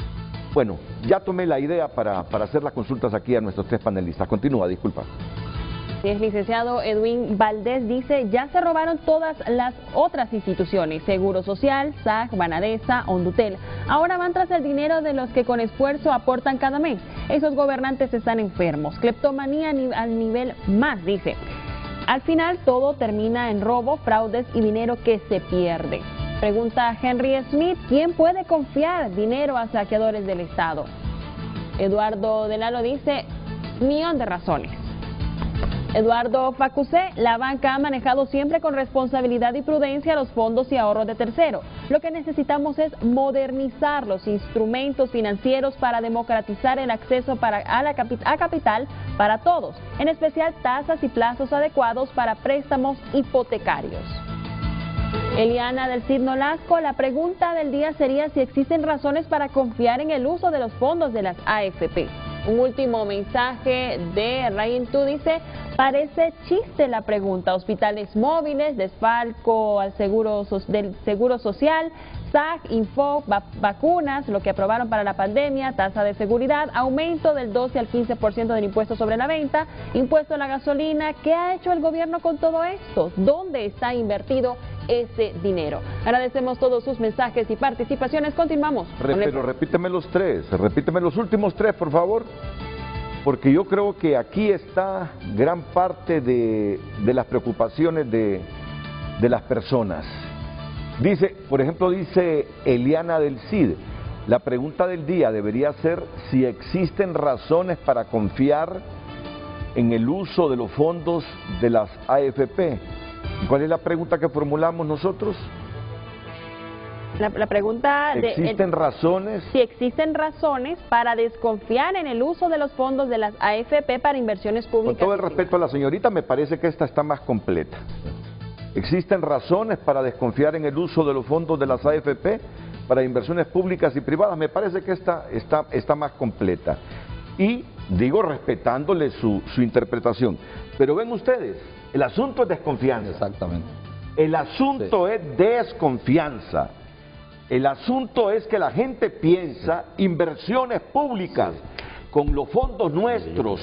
S2: Bueno, ya tomé la idea para hacer las consultas aquí a nuestros tres panelistas. Continúa, disculpa.
S6: El licenciado Edwin Valdés dice, ya se robaron todas las otras instituciones, Seguro Social, SAC, Banadesa, Hondutel. Ahora van tras el dinero de los que con esfuerzo aportan cada mes. Esos gobernantes están enfermos. Cleptomanía al nivel más, dice. Al final todo termina en robo, fraudes y dinero que se pierde. Pregunta Henry Smith, ¿quién puede confiar dinero a saqueadores del Estado? Eduardo Delalo dice, millón de razones. Eduardo Facusé, la banca ha manejado siempre con responsabilidad y prudencia los fondos y ahorros de tercero. Lo que necesitamos es modernizar los instrumentos financieros para democratizar el acceso a capital para todos, en especial tasas y plazos adecuados para préstamos hipotecarios. Eliana del Cid Nolasco, la pregunta del día sería si existen razones para confiar en el uso de los fondos de las AFP. Un último mensaje de Ryan Tu dice, parece chiste la pregunta, hospitales móviles, desfalco al del Seguro Social, SAC, Info, vacunas, lo que aprobaron para la pandemia, tasa de seguridad, aumento del 12 al 15% del impuesto sobre la venta, impuesto a la gasolina. ¿Qué ha hecho el gobierno con todo esto? ¿Dónde está invertido ese dinero? Agradecemos todos sus mensajes y participaciones. Continuamos.
S2: Pero repíteme los tres, repíteme los últimos tres, por favor, porque yo creo que aquí está gran parte de las preocupaciones de las personas. Dice, por ejemplo, dice Eliana del Cid, la pregunta del día debería ser si existen razones para confiar en el uso de los fondos de las AFP. ¿Cuál es la pregunta que formulamos nosotros?
S6: La pregunta de...
S2: ¿Existen razones?
S6: Si existen razones para desconfiar en el uso de los fondos de las AFP para inversiones públicas.
S2: Con todo el respeto a la señorita, me parece que esta está más completa. ¿Existen razones para desconfiar en el uso de los fondos de las AFP para inversiones públicas y privadas? Me parece que esta está más completa. Y digo respetándole su interpretación. Pero ven ustedes, el asunto es desconfianza.
S3: Exactamente.
S2: El asunto es desconfianza. El asunto es que la gente piensa inversiones públicas con los fondos nuestros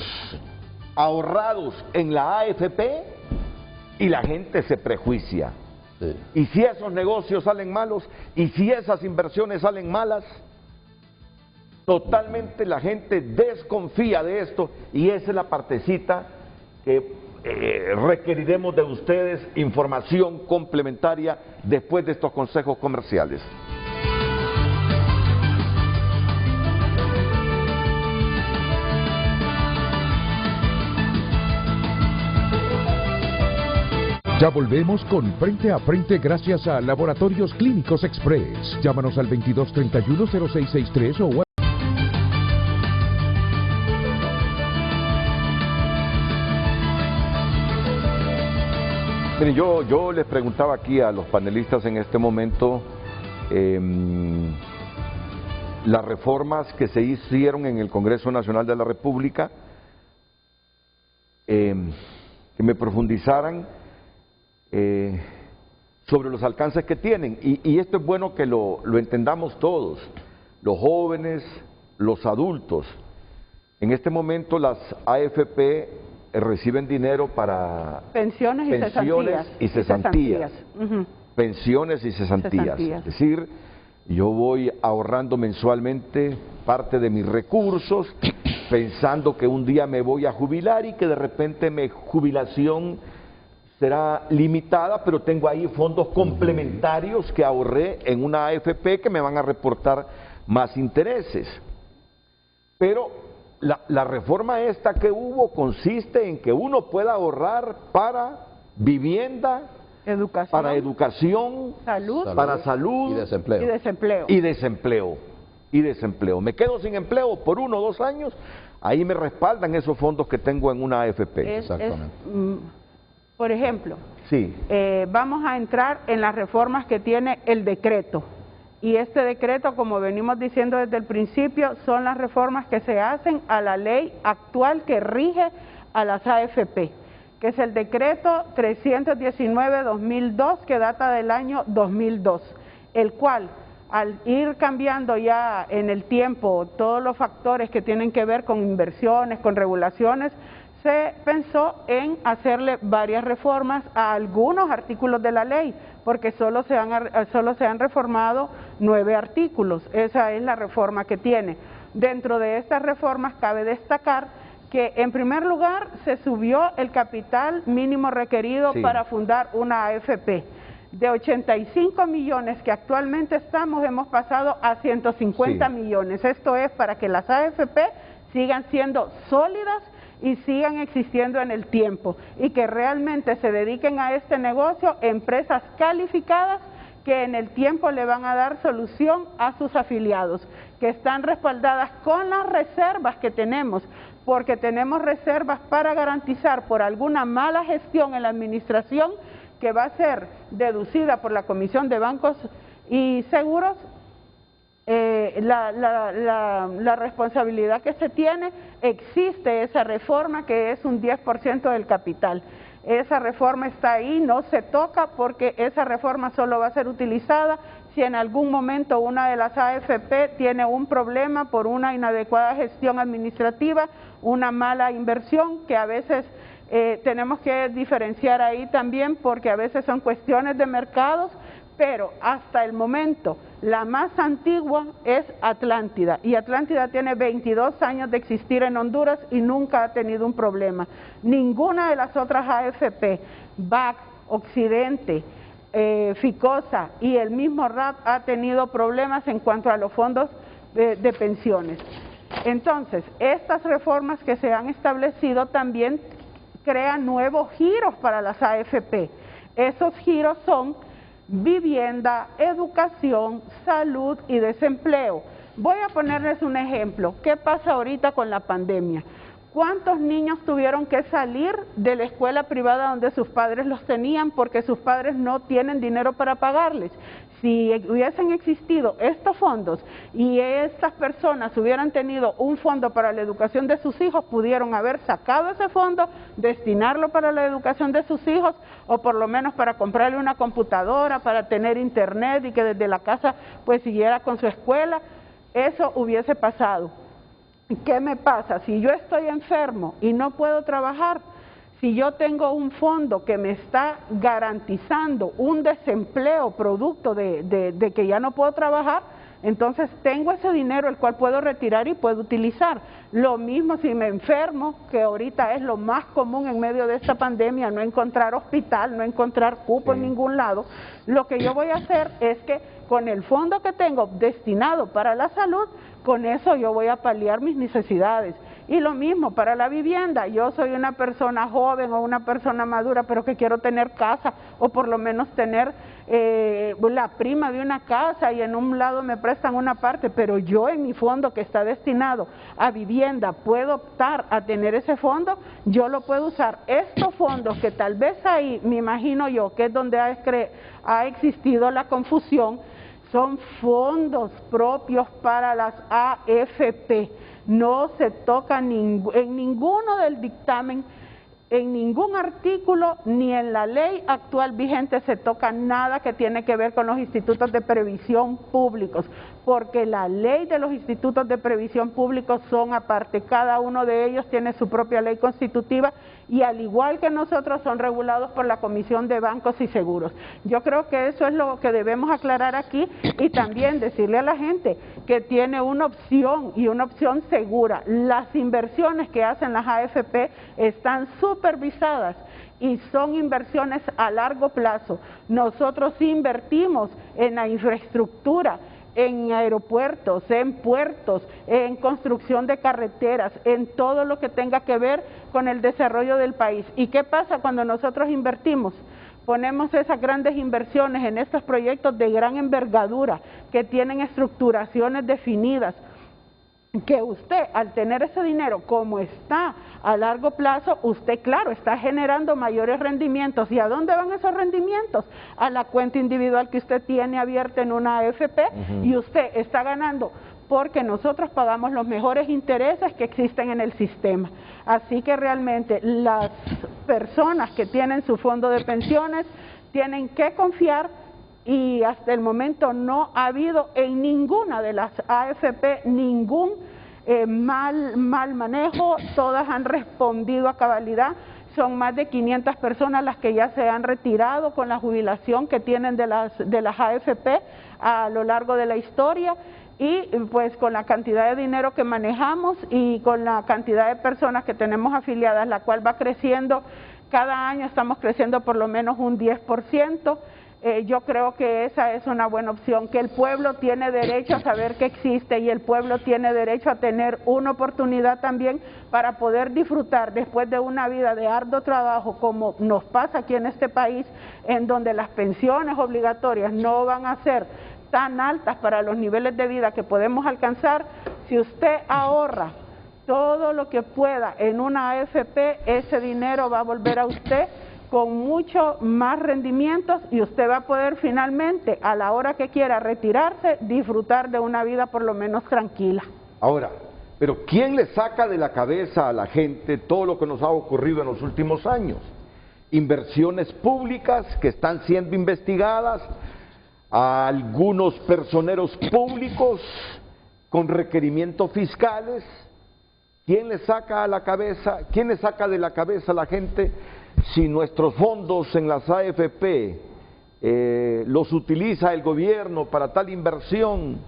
S2: ahorrados en la AFP y la gente se prejuicia.
S3: Sí.
S2: Y si esos negocios salen malos, y si esas inversiones salen malas, totalmente la gente desconfía de esto, y esa es la partecita que requeriremos de ustedes información complementaria después de estos consejos comerciales.
S1: Ya volvemos con Frente a Frente gracias a Laboratorios Clínicos Express. Llámanos al 2231-0663 o
S2: Miren, yo les preguntaba aquí a los panelistas en este momento las reformas que se hicieron en el Congreso Nacional de la República, que me profundizaran sobre los alcances que tienen. Y esto es bueno que lo entendamos todos, los jóvenes, los adultos. En este momento las AFP reciben dinero para
S4: pensiones
S2: y cesantías. Pensiones y cesantías. Es decir, yo voy ahorrando mensualmente parte de mis recursos, pensando que un día me voy a jubilar y que de repente mi jubilación será limitada, pero tengo ahí fondos complementarios que ahorré en una AFP que me van a reportar más intereses. Pero la reforma esta que hubo consiste en que uno pueda ahorrar para vivienda, para educación, para salud y desempleo. Me quedo sin empleo por 1 o 2 años, ahí me respaldan esos fondos que tengo en una AFP.
S3: Exactamente.
S4: Por ejemplo,
S2: sí.
S4: Vamos a entrar en las reformas que tiene el decreto. Y este decreto, como venimos diciendo desde el principio, son las reformas que se hacen a la ley actual que rige a las AFP, que es el decreto 319-2002, que data del año 2002, el cual, al ir cambiando ya en el tiempo todos los factores que tienen que ver con inversiones, con regulaciones, se pensó en hacerle varias reformas a algunos artículos de la ley, porque solo se han reformado 9 artículos. Esa es la reforma que tiene. Dentro de estas reformas cabe destacar que, en primer lugar, se subió el capital mínimo requerido para fundar una AFP. De 85 millones que actualmente hemos pasado a 150 millones. Esto es para que las AFP sigan siendo sólidas y sigan existiendo en el tiempo, y que realmente se dediquen a este negocio empresas calificadas que en el tiempo le van a dar solución a sus afiliados, que están respaldadas con las reservas que tenemos, porque tenemos reservas para garantizar por alguna mala gestión en la administración que va a ser deducida por la Comisión de Bancos y Seguros. La responsabilidad que se tiene, existe esa reforma que es un 10% del capital. Esa reforma está ahí, no se toca, porque esa reforma solo va a ser utilizada si en algún momento una de las AFP tiene un problema por una inadecuada gestión administrativa, una mala inversión, que a veces tenemos que diferenciar ahí también, porque a veces son cuestiones de mercados. Pero hasta el momento la más antigua es Atlántida, y Atlántida tiene 22 años de existir en Honduras y nunca ha tenido un problema. Ninguna de las otras AFP, BAC, Occidente, Ficosa y el mismo RAP ha tenido problemas en cuanto a los fondos de pensiones. Entonces, estas reformas que se han establecido también crean nuevos giros para las AFP. Esos giros son vivienda, educación, salud y desempleo. Voy a ponerles un ejemplo. ¿Qué pasa ahorita con la pandemia? ¿Cuántos niños tuvieron que salir de la escuela privada donde sus padres los tenían porque sus padres no tienen dinero para pagarles? Si hubiesen existido estos fondos y estas personas hubieran tenido un fondo para la educación de sus hijos, pudieron haber sacado ese fondo, destinarlo para la educación de sus hijos, o por lo menos para comprarle una computadora, para tener internet y que desde la casa pues siguiera con su escuela. Eso hubiese pasado. ¿Qué me pasa? Si yo estoy enfermo y no puedo trabajar, si yo tengo un fondo que me está garantizando un desempleo producto de que ya no puedo trabajar, Entonces tengo ese dinero el cual puedo retirar y puedo utilizar. Lo mismo si me enfermo, que ahorita es lo más común en medio de esta pandemia, no encontrar hospital, no encontrar cupo en ningún lado. Lo que yo voy a hacer es que con el fondo que tengo destinado para la salud, con eso yo voy a paliar mis necesidades. Y lo mismo para la vivienda, yo soy una persona joven o una persona madura, pero que quiero tener casa o por lo menos tener la prima de una casa y en un lado me prestan una parte, pero yo en mi fondo que está destinado a vivienda puedo optar a tener ese fondo, yo lo puedo usar. Estos fondos que tal vez ahí, me imagino yo, que es donde ha existido la confusión, son fondos propios para las AFP. No se toca en ninguno del dictamen, en ningún artículo, ni en la ley actual vigente se toca nada que tiene que ver con los institutos de previsión públicos, porque la ley de los institutos de previsión públicos son aparte, cada uno de ellos tiene su propia ley constitutiva y al igual que nosotros son regulados por la Comisión de Bancos y Seguros. Yo creo que eso es lo que debemos aclarar aquí y también decirle a la gente que tiene una opción y una opción segura. Las inversiones que hacen las AFP están supervisadas y son inversiones a largo plazo. Nosotros invertimos en la infraestructura, en aeropuertos, en puertos, en construcción de carreteras, en todo lo que tenga que ver con el desarrollo del país. ¿Y qué pasa cuando nosotros invertimos? Ponemos esas grandes inversiones en estos proyectos de gran envergadura, que tienen estructuraciones definidas, que usted al tener ese dinero como está a largo plazo, usted claro está generando mayores rendimientos. ¿Y a dónde van esos rendimientos? A la cuenta individual que usted tiene abierta en una AFP y usted está ganando porque nosotros pagamos los mejores intereses que existen en el sistema. Así que realmente las personas que tienen su fondo de pensiones tienen que confiar y hasta el momento no ha habido en ninguna de las AFP ningún mal manejo, todas han respondido a cabalidad. Son más de 500 personas las que ya se han retirado con la jubilación que tienen de las AFP a lo largo de la historia y pues con la cantidad de dinero que manejamos y con la cantidad de personas que tenemos afiliadas, la cual va creciendo, cada año estamos creciendo por lo menos un 10%. Yo creo que esa es una buena opción, que el pueblo tiene derecho a saber que existe y el pueblo tiene derecho a tener una oportunidad también para poder disfrutar después de una vida de arduo trabajo como nos pasa aquí en este país, en donde las pensiones obligatorias no van a ser tan altas para los niveles de vida que podemos alcanzar. Si usted ahorra todo lo que pueda en una AFP, ese dinero va a volver a usted con mucho más rendimientos y usted va a poder finalmente, a la hora que quiera retirarse, disfrutar de una vida por lo menos tranquila.
S2: Ahora, pero ¿quién le saca de la cabeza a la gente todo lo que nos ha ocurrido en los últimos años? Inversiones públicas que están siendo investigadas, a algunos personeros públicos con requerimientos fiscales. ¿Quién le saca a la cabeza, quién le saca de la cabeza a la gente si nuestros fondos en las AFP los utiliza el gobierno para tal inversión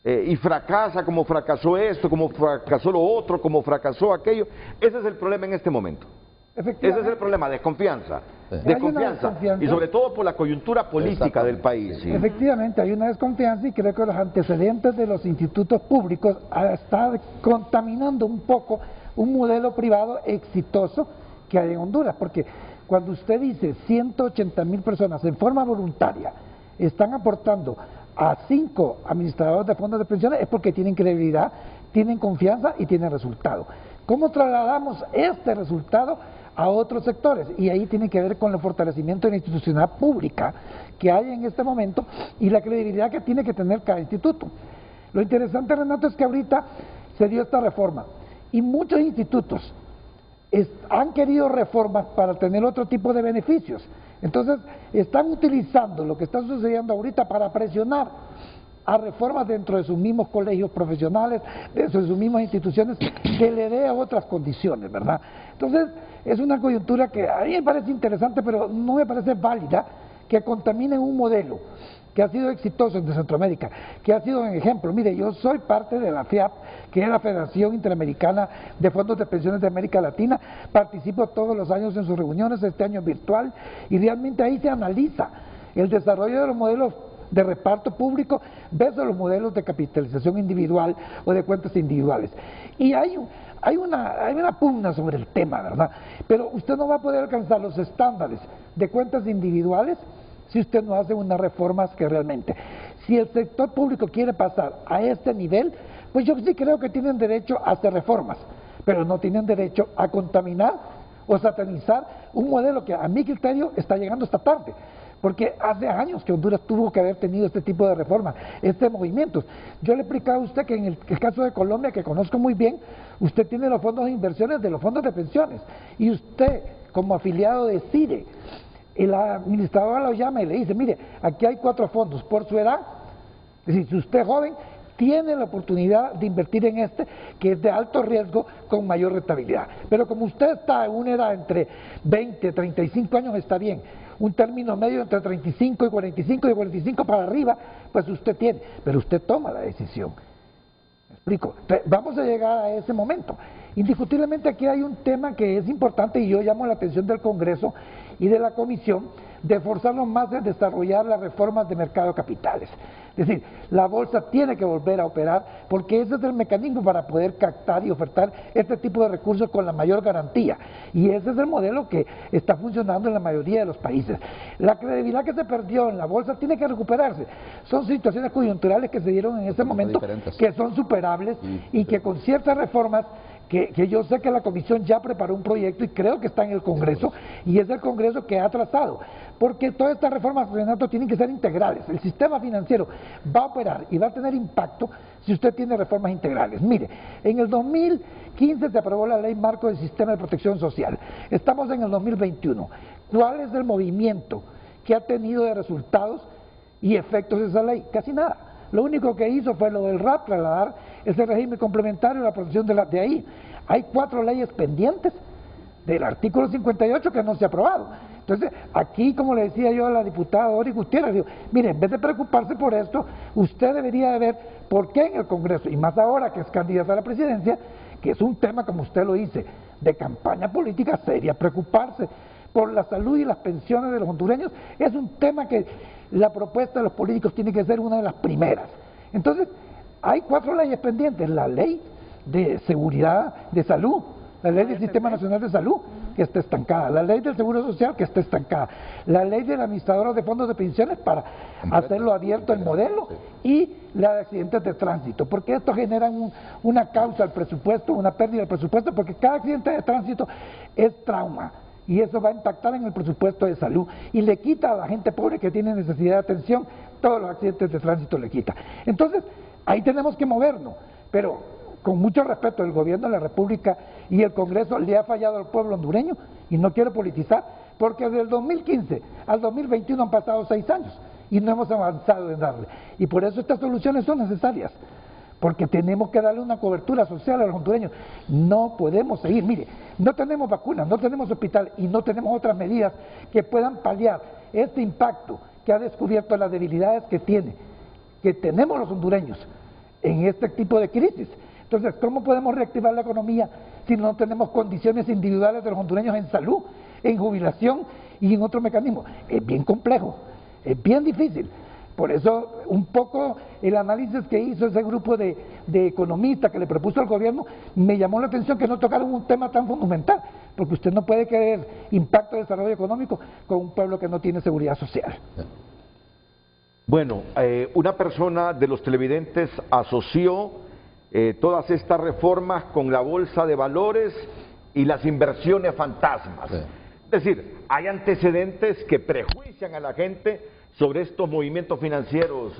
S2: y fracasa como fracasó esto, como fracasó lo otro, como fracasó aquello? Ese es el problema en este momento. Ese es el problema, desconfianza, desconfianza, y sobre todo por la coyuntura política del país. ¿Sí?
S5: Efectivamente, hay una desconfianza y creo que los antecedentes de los institutos públicos están contaminando un poco un modelo privado exitoso que hay en Honduras, porque cuando usted dice 180,000 personas en forma voluntaria están aportando a 5 administradores de fondos de pensiones, es porque tienen credibilidad, tienen confianza y tienen resultado. ¿Cómo trasladamos este resultado a otros sectores? Y ahí tiene que ver con el fortalecimiento de la institucionalidad pública que hay en este momento y la credibilidad que tiene que tener cada instituto. Lo interesante, Renato, es que ahorita se dio esta reforma y muchos institutos han querido reformas para tener otro tipo de beneficios. Entonces, están utilizando lo que está sucediendo ahorita para presionar a reformas dentro de sus mismos colegios profesionales, dentro de sus mismas instituciones, que le dé otras condiciones, ¿verdad? Entonces, es una coyuntura que a mí me parece interesante, pero no me parece válida que contaminen un modelo que ha sido exitoso en Centroamérica, que ha sido un ejemplo. Mire, yo soy parte de la FIAP, que es la Federación Interamericana de Fondos de Pensiones de América Latina, participo todos los años en sus reuniones, este año virtual, y realmente ahí se analiza el desarrollo de los modelos de reparto público versus los modelos de capitalización individual o de cuentas individuales. Y hay una pugna sobre el tema, ¿verdad? Pero usted no va a poder alcanzar los estándares de cuentas individuales si usted no hace unas reformas que realmente, si el sector público quiere pasar a este nivel, pues yo sí creo que tienen derecho a hacer reformas, pero no tienen derecho a contaminar o satanizar un modelo que a mi criterio está llegando esta tarde, porque hace años que Honduras tuvo que haber tenido este tipo de reformas, este movimiento. Yo le he explicado a usted que en el caso de Colombia, que conozco muy bien, usted tiene los fondos de inversiones de los fondos de pensiones, y usted como afiliado decide. Y la administradora lo llama y le dice, mire, aquí hay 4 fondos por su edad, es decir, si usted es joven, tiene la oportunidad de invertir en este, que es de alto riesgo con mayor rentabilidad. Pero como usted está en una edad entre 20 y 35 años, está bien. Un término medio entre 35 y 45, y de 45 para arriba, pues usted tiene, pero usted toma la decisión. ¿Me explico? Entonces, vamos a llegar a ese momento. Indiscutiblemente aquí hay un tema que es importante y yo llamo la atención del Congreso y de la Comisión de forzarnos más en desarrollar las reformas de mercado de capitales. Es decir, la bolsa tiene que volver a operar porque ese es el mecanismo para poder captar y ofertar este tipo de recursos con la mayor garantía. Y ese es el modelo que está funcionando en la mayoría de los países. La credibilidad que se perdió en la bolsa tiene que recuperarse. Son situaciones coyunturales que se dieron en ese momento que son superables y que con ciertas reformas que yo sé que la Comisión ya preparó un proyecto y creo que está en el Congreso, y es el Congreso que ha trazado, porque todas estas reformas, Renato, tienen que ser integrales. El sistema financiero va a operar y va a tener impacto si usted tiene reformas integrales. Mire, en el 2015 se aprobó la Ley Marco del Sistema de Protección Social, estamos en el 2021. ¿Cuál es el movimiento que ha tenido de resultados y efectos esa ley? Casi nada. Lo único que hizo fue lo del RAP, trasladar ese régimen complementario a la protección de ahí. Hay 4 leyes pendientes del artículo 58 que no se ha aprobado. Entonces, aquí, como le decía yo a la diputada Dori Gutiérrez, digo, mire, en vez de preocuparse por esto, usted debería de ver por qué en el Congreso, y más ahora que es candidata a la presidencia, que es un tema, como usted lo dice, de campaña política seria, preocuparse por la salud y las pensiones de los hondureños, es un tema que la propuesta de los políticos tiene que ser una de las primeras. Entonces, hay 4 leyes pendientes: la ley de seguridad de salud, la ley del Sistema Nacional de Salud, que está estancada, la ley del Seguro Social, que está estancada, la ley de administradores de fondos de pensiones para hacerlo abierto el modelo, y la de accidentes de tránsito, porque esto genera una causa al presupuesto, una pérdida del presupuesto, porque cada accidente de tránsito es trauma, y eso va a impactar en el presupuesto de salud y le quita a la gente pobre que tiene necesidad de atención, todos los accidentes de tránsito le quita. Entonces, ahí tenemos que movernos, pero con mucho respeto, el gobierno de la República y el Congreso le ha fallado al pueblo hondureño, y no quiero politizar, porque desde el 2015 al 2021 han pasado 6 años y no hemos avanzado en darle. Y por eso estas soluciones son necesarias, porque tenemos que darle una cobertura social a los hondureños. No podemos seguir, mire, no tenemos vacunas, no tenemos hospital y no tenemos otras medidas que puedan paliar este impacto que ha descubierto las debilidades que tenemos los hondureños en este tipo de crisis. Entonces, ¿cómo podemos reactivar la economía si no tenemos condiciones individuales de los hondureños en salud, en jubilación y en otro mecanismo? Es bien complejo, es bien difícil. Por eso, un poco el análisis que hizo ese grupo de economistas que le propuso al gobierno, me llamó la atención que no tocaron un tema tan fundamental, porque usted no puede querer impacto de desarrollo económico con un pueblo que no tiene seguridad social.
S2: Bueno, una persona de los televidentes asoció todas estas reformas con la bolsa de valores y las inversiones fantasmas. Sí. Es decir, hay antecedentes que prejuician a la gente sobre estos movimientos financieros,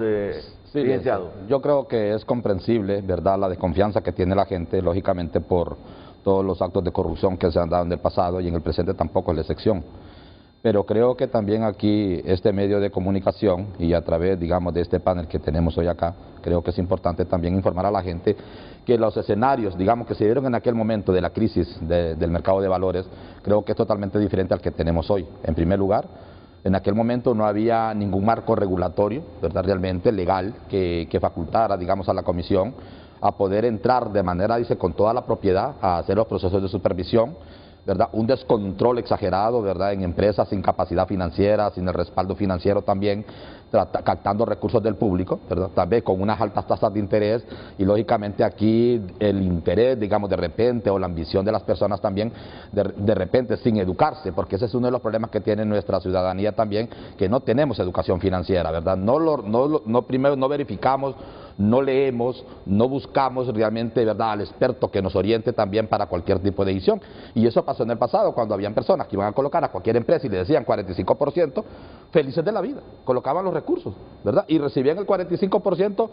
S3: sí, licenciado. Yo creo que es comprensible, ¿verdad?, la desconfianza que tiene la gente, lógicamente por todos los actos de corrupción que se han dado en el pasado, y en el presente tampoco es la excepción. Pero creo que también aquí este medio de comunicación, y a través, digamos, de este panel que tenemos hoy acá, creo que es importante también informar a la gente que los escenarios, digamos, que se dieron en aquel momento de la crisis del mercado de valores, creo que es totalmente diferente al que tenemos hoy. En primer lugar, En aquel momento no había ningún marco regulatorio, ¿verdad?, realmente legal, que facultara, digamos, a la comisión a poder entrar de manera, dice, con toda la propiedad a hacer los procesos de supervisión, ¿verdad? Un descontrol exagerado, ¿verdad?, en empresas sin capacidad financiera, sin el respaldo financiero también, captando recursos del público, ¿verdad?, también con unas altas tasas de interés, y lógicamente aquí el interés, digamos, de repente, o la ambición de las personas también, de repente, sin educarse, porque ese es uno de los problemas que tiene nuestra ciudadanía también, que no tenemos educación financiera, ¿verdad? Primero no verificamos, no leemos, no buscamos realmente, ¿verdad?, al experto que nos oriente también para cualquier tipo de decisión. Y eso pasó en el pasado, cuando habían personas que iban a colocar a cualquier empresa y le decían 45%, felices de la vida, colocaban los recursos, ¿verdad?, y recibían el 45%,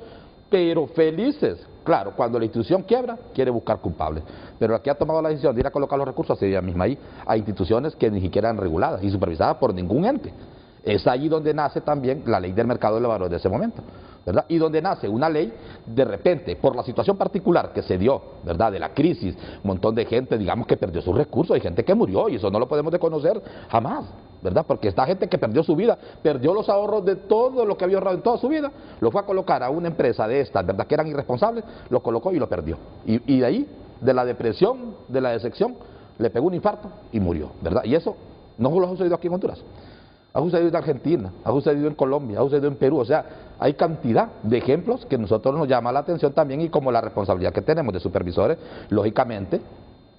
S3: pero felices. Claro, cuando la institución quiebra, quiere buscar culpables. Pero aquí ha tomado la decisión de ir a colocar los recursos hacia ella misma ahí, a instituciones que ni siquiera eran reguladas y supervisadas por ningún ente. Es allí donde nace también la ley del mercado de valores de ese momento, ¿verdad? Y donde nace una ley, de repente, por la situación particular que se dio, ¿verdad?, de la crisis, un montón de gente, digamos, que perdió sus recursos, hay gente que murió, y eso no lo podemos desconocer jamás, ¿verdad? Porque esta gente que perdió su vida, perdió los ahorros de todo lo que había ahorrado en toda su vida, lo fue a colocar a una empresa de estas, ¿verdad?, que eran irresponsables, lo colocó y lo perdió. Y de ahí, de la depresión, de la decepción, le pegó un infarto y murió, ¿verdad? Y eso no lo ha sucedido aquí en Honduras. Ha sucedido en Argentina, ha sucedido en Colombia, ha sucedido en Perú. O sea, hay cantidad de ejemplos que a nosotros nos llama la atención también, y como la responsabilidad que tenemos de supervisores, lógicamente,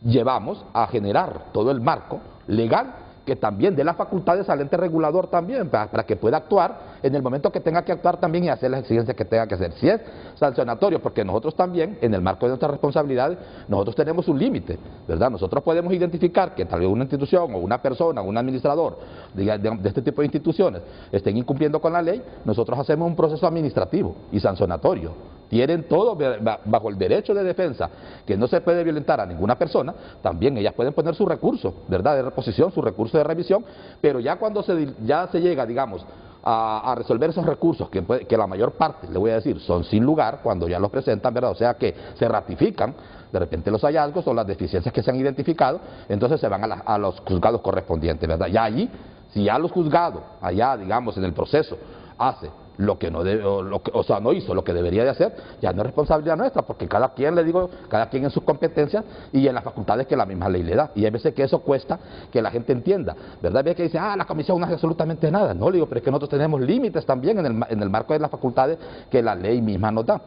S3: llevamos a generar todo el marco legal que también dé las facultades al ente regulador también, para que pueda actuar en el momento que tenga que actuar también y hacer las exigencias que tenga que hacer. Si es sancionatorio, porque nosotros también, en el marco de nuestras responsabilidades, nosotros tenemos un límite, ¿verdad? Nosotros podemos identificar que tal vez una institución o una persona, un administrador de este tipo de instituciones estén incumpliendo con la ley. Nosotros hacemos un proceso administrativo y sancionatorio. Tienen todo bajo el derecho de defensa, que no se puede violentar a ninguna persona. También ellas pueden poner su recurso, ¿verdad?, de reposición, su recurso de revisión, pero ya cuando ya se llega, digamos, a resolver esos recursos, que la mayor parte, le voy a decir, son sin lugar, cuando ya los presentan, ¿verdad?, o sea que se ratifican de repente los hallazgos o las deficiencias que se han identificado, entonces se van a los juzgados correspondientes, ¿verdad? Ya allí, si ya los juzgados, allá, digamos, en el proceso, hace lo que no debe, o sea, no hizo lo que debería de hacer, ya no es responsabilidad nuestra, porque cada quien, le digo, cada quien en sus competencias y en las facultades que la misma ley le da. Y hay veces que eso cuesta que la gente entienda, ¿verdad? Hay veces que dicen, la comisión no hace absolutamente nada. No, le digo, pero es que nosotros tenemos límites también en el marco de las facultades que la ley misma nos da.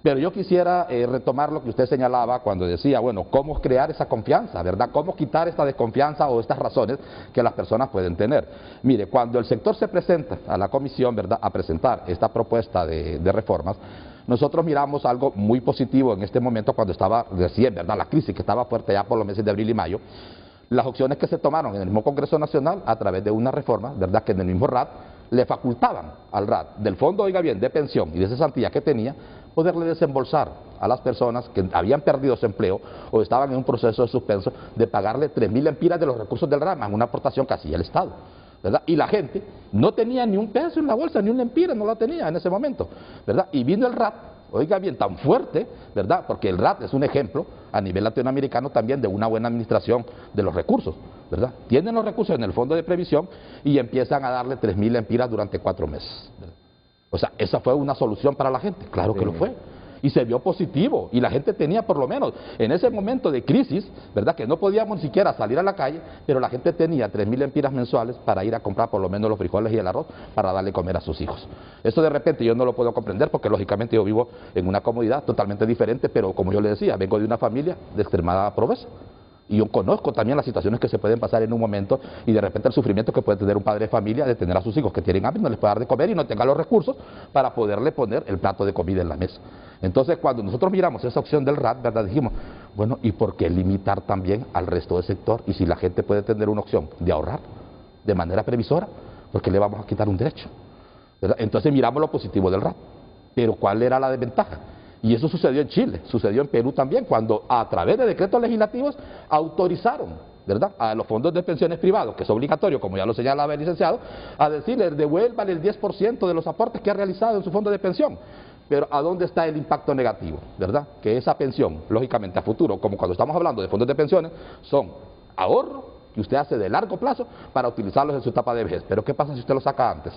S3: Pero yo quisiera retomar lo que usted señalaba cuando decía, bueno, cómo crear esa confianza, ¿verdad? Cómo quitar esta desconfianza o estas razones que las personas pueden tener. Mire, cuando el sector se presenta a la comisión, ¿verdad?, a presentar esta propuesta de reformas, nosotros miramos algo muy positivo en este momento, cuando estaba recién, ¿verdad?, la crisis que estaba fuerte ya por los meses de abril y mayo. Las opciones que se tomaron en el mismo Congreso Nacional a través de una reforma, ¿verdad?, que en el mismo RAT le facultaban al RAT del fondo, oiga bien, de pensión y de cesantía que tenía, poderle desembolsar a las personas que habían perdido su empleo o estaban en un proceso de suspenso, de pagarle 3.000 lempiras de los recursos del RAT, más una aportación que hacía el Estado, ¿verdad? Y la gente no tenía ni un peso en la bolsa, ni un lempira, no la tenía en ese momento, ¿verdad? Y vino el RAT, oiga bien, tan fuerte, ¿verdad? Porque el RAT es un ejemplo a nivel latinoamericano también de una buena administración de los recursos, ¿verdad? Tienen los recursos en el fondo de previsión y empiezan a darle 3.000 lempiras durante 4 meses, ¿verdad? O sea, esa fue una solución para la gente, claro que lo fue. Y se vio positivo, y la gente tenía, por lo menos en ese momento de crisis, ¿verdad?, que no podíamos ni siquiera salir a la calle, pero la gente tenía 3.000 lempiras mensuales para ir a comprar por lo menos los frijoles y el arroz para darle comer a sus hijos. Eso de repente yo no lo puedo comprender, porque lógicamente yo vivo en una comodidad totalmente diferente, pero como yo le decía, vengo de una familia de extremada pobreza. Y yo conozco también las situaciones que se pueden pasar en un momento, y de repente el sufrimiento que puede tener un padre de familia de tener a sus hijos que tienen hambre, no les puede dar de comer y no tenga los recursos para poderle poner el plato de comida en la mesa. Entonces, cuando nosotros miramos esa opción del RAT, ¿verdad?, dijimos, bueno, ¿y por qué limitar también al resto del sector? Y si la gente puede tener una opción de ahorrar de manera previsora, ¿por qué le vamos a quitar un derecho? ¿Verdad? Entonces miramos lo positivo del RAT. Pero ¿cuál era la desventaja? Y eso sucedió en Chile, sucedió en Perú también, cuando a través de decretos legislativos autorizaron, ¿verdad?, a los fondos de pensiones privados, que es obligatorio, como ya lo señalaba el licenciado, a decirles, devuélvale el 10% de los aportes que ha realizado en su fondo de pensión. Pero ¿a dónde está el impacto negativo? ¿Verdad? Que esa pensión, lógicamente a futuro, como cuando estamos hablando de fondos de pensiones, son ahorro que usted hace de largo plazo para utilizarlos en su etapa de vejez. Pero ¿qué pasa si usted los saca antes?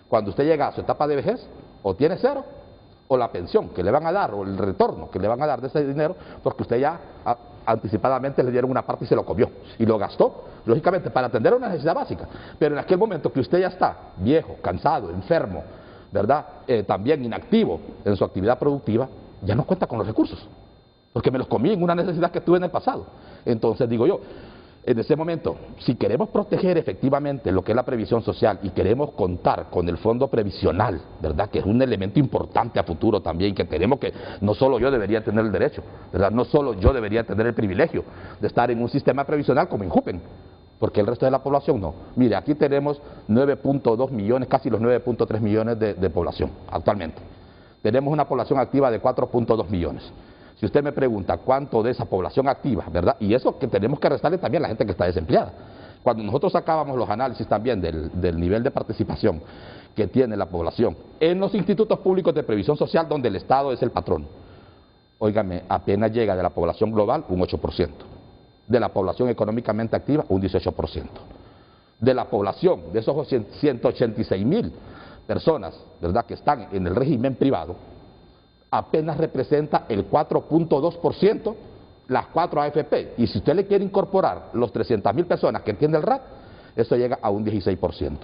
S3: Cuando usted llega a su etapa de vejez, o tiene cero, o la pensión que le van a dar, o el retorno que le van a dar de ese dinero, porque usted ya anticipadamente le dieron una parte y se lo comió, y lo gastó, lógicamente, para atender una necesidad básica. Pero en aquel momento que usted ya está viejo, cansado, enfermo, ¿verdad? También inactivo en su actividad productiva, ya no cuenta con los recursos, porque me los comí en una necesidad que tuve en el pasado. Entonces digo yo, en ese momento, si queremos proteger efectivamente lo que es la previsión social y queremos contar con el fondo previsional, ¿verdad?, que es un elemento importante a futuro también, que tenemos que, no solo yo debería tener el derecho, ¿verdad?, no solo yo debería tener el privilegio de estar en un sistema previsional como Injupen, porque el resto de la población no. Mire, aquí tenemos 9.2 millones, casi los 9.3 millones de población actualmente. Tenemos una población activa de 4.2 millones. Si usted me pregunta cuánto de esa población activa, ¿verdad? Y eso que tenemos que restarle también a la gente que está desempleada. Cuando nosotros sacábamos los análisis también del nivel de participación que tiene la población en los institutos públicos de previsión social donde el Estado es el patrón, óigame, apenas llega de la población global un 8%, de la población económicamente activa un 18%, de la población, de esos 186.000 personas, ¿verdad?, que están en el régimen privado, apenas representa el 4.2% las 4 AFP. Y si usted le quiere incorporar los 300.000 personas que tiene el RAT, eso llega a un 16%.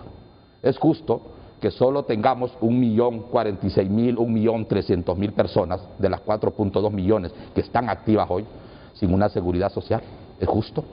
S3: Es justo que solo tengamos 1.046.000, 1.300.000 personas de las 4.2 millones que están activas hoy sin una seguridad social. ¿Es justo?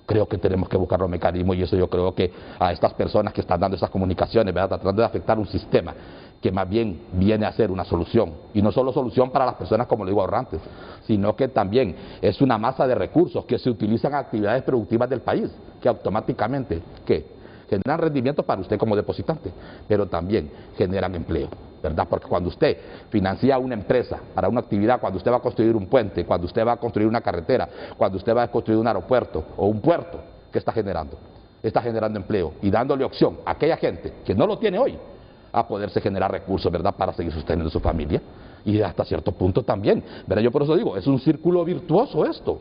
S3: Creo que tenemos que buscar los mecanismos, y eso yo creo que a estas personas que están dando esas comunicaciones, ¿verdad?, tratando de afectar un sistema que más bien viene a ser una solución, y no solo solución para las personas, como lo digo ahorrantes, sino que también es una masa de recursos que se utilizan en actividades productivas del país, que automáticamente, ¿qué?, generan rendimiento para usted como depositante, pero también generan empleo, ¿verdad? Porque cuando usted financia una empresa para una actividad, cuando usted va a construir un puente, cuando usted va a construir una carretera, cuando usted va a construir un aeropuerto o un puerto, ¿qué está generando? Está generando empleo y dándole opción a aquella gente que no lo tiene hoy a poderse generar recursos, ¿verdad?, para seguir sosteniendo su familia, y hasta cierto punto también, ¿verdad? Yo por eso digo, es un círculo virtuoso esto.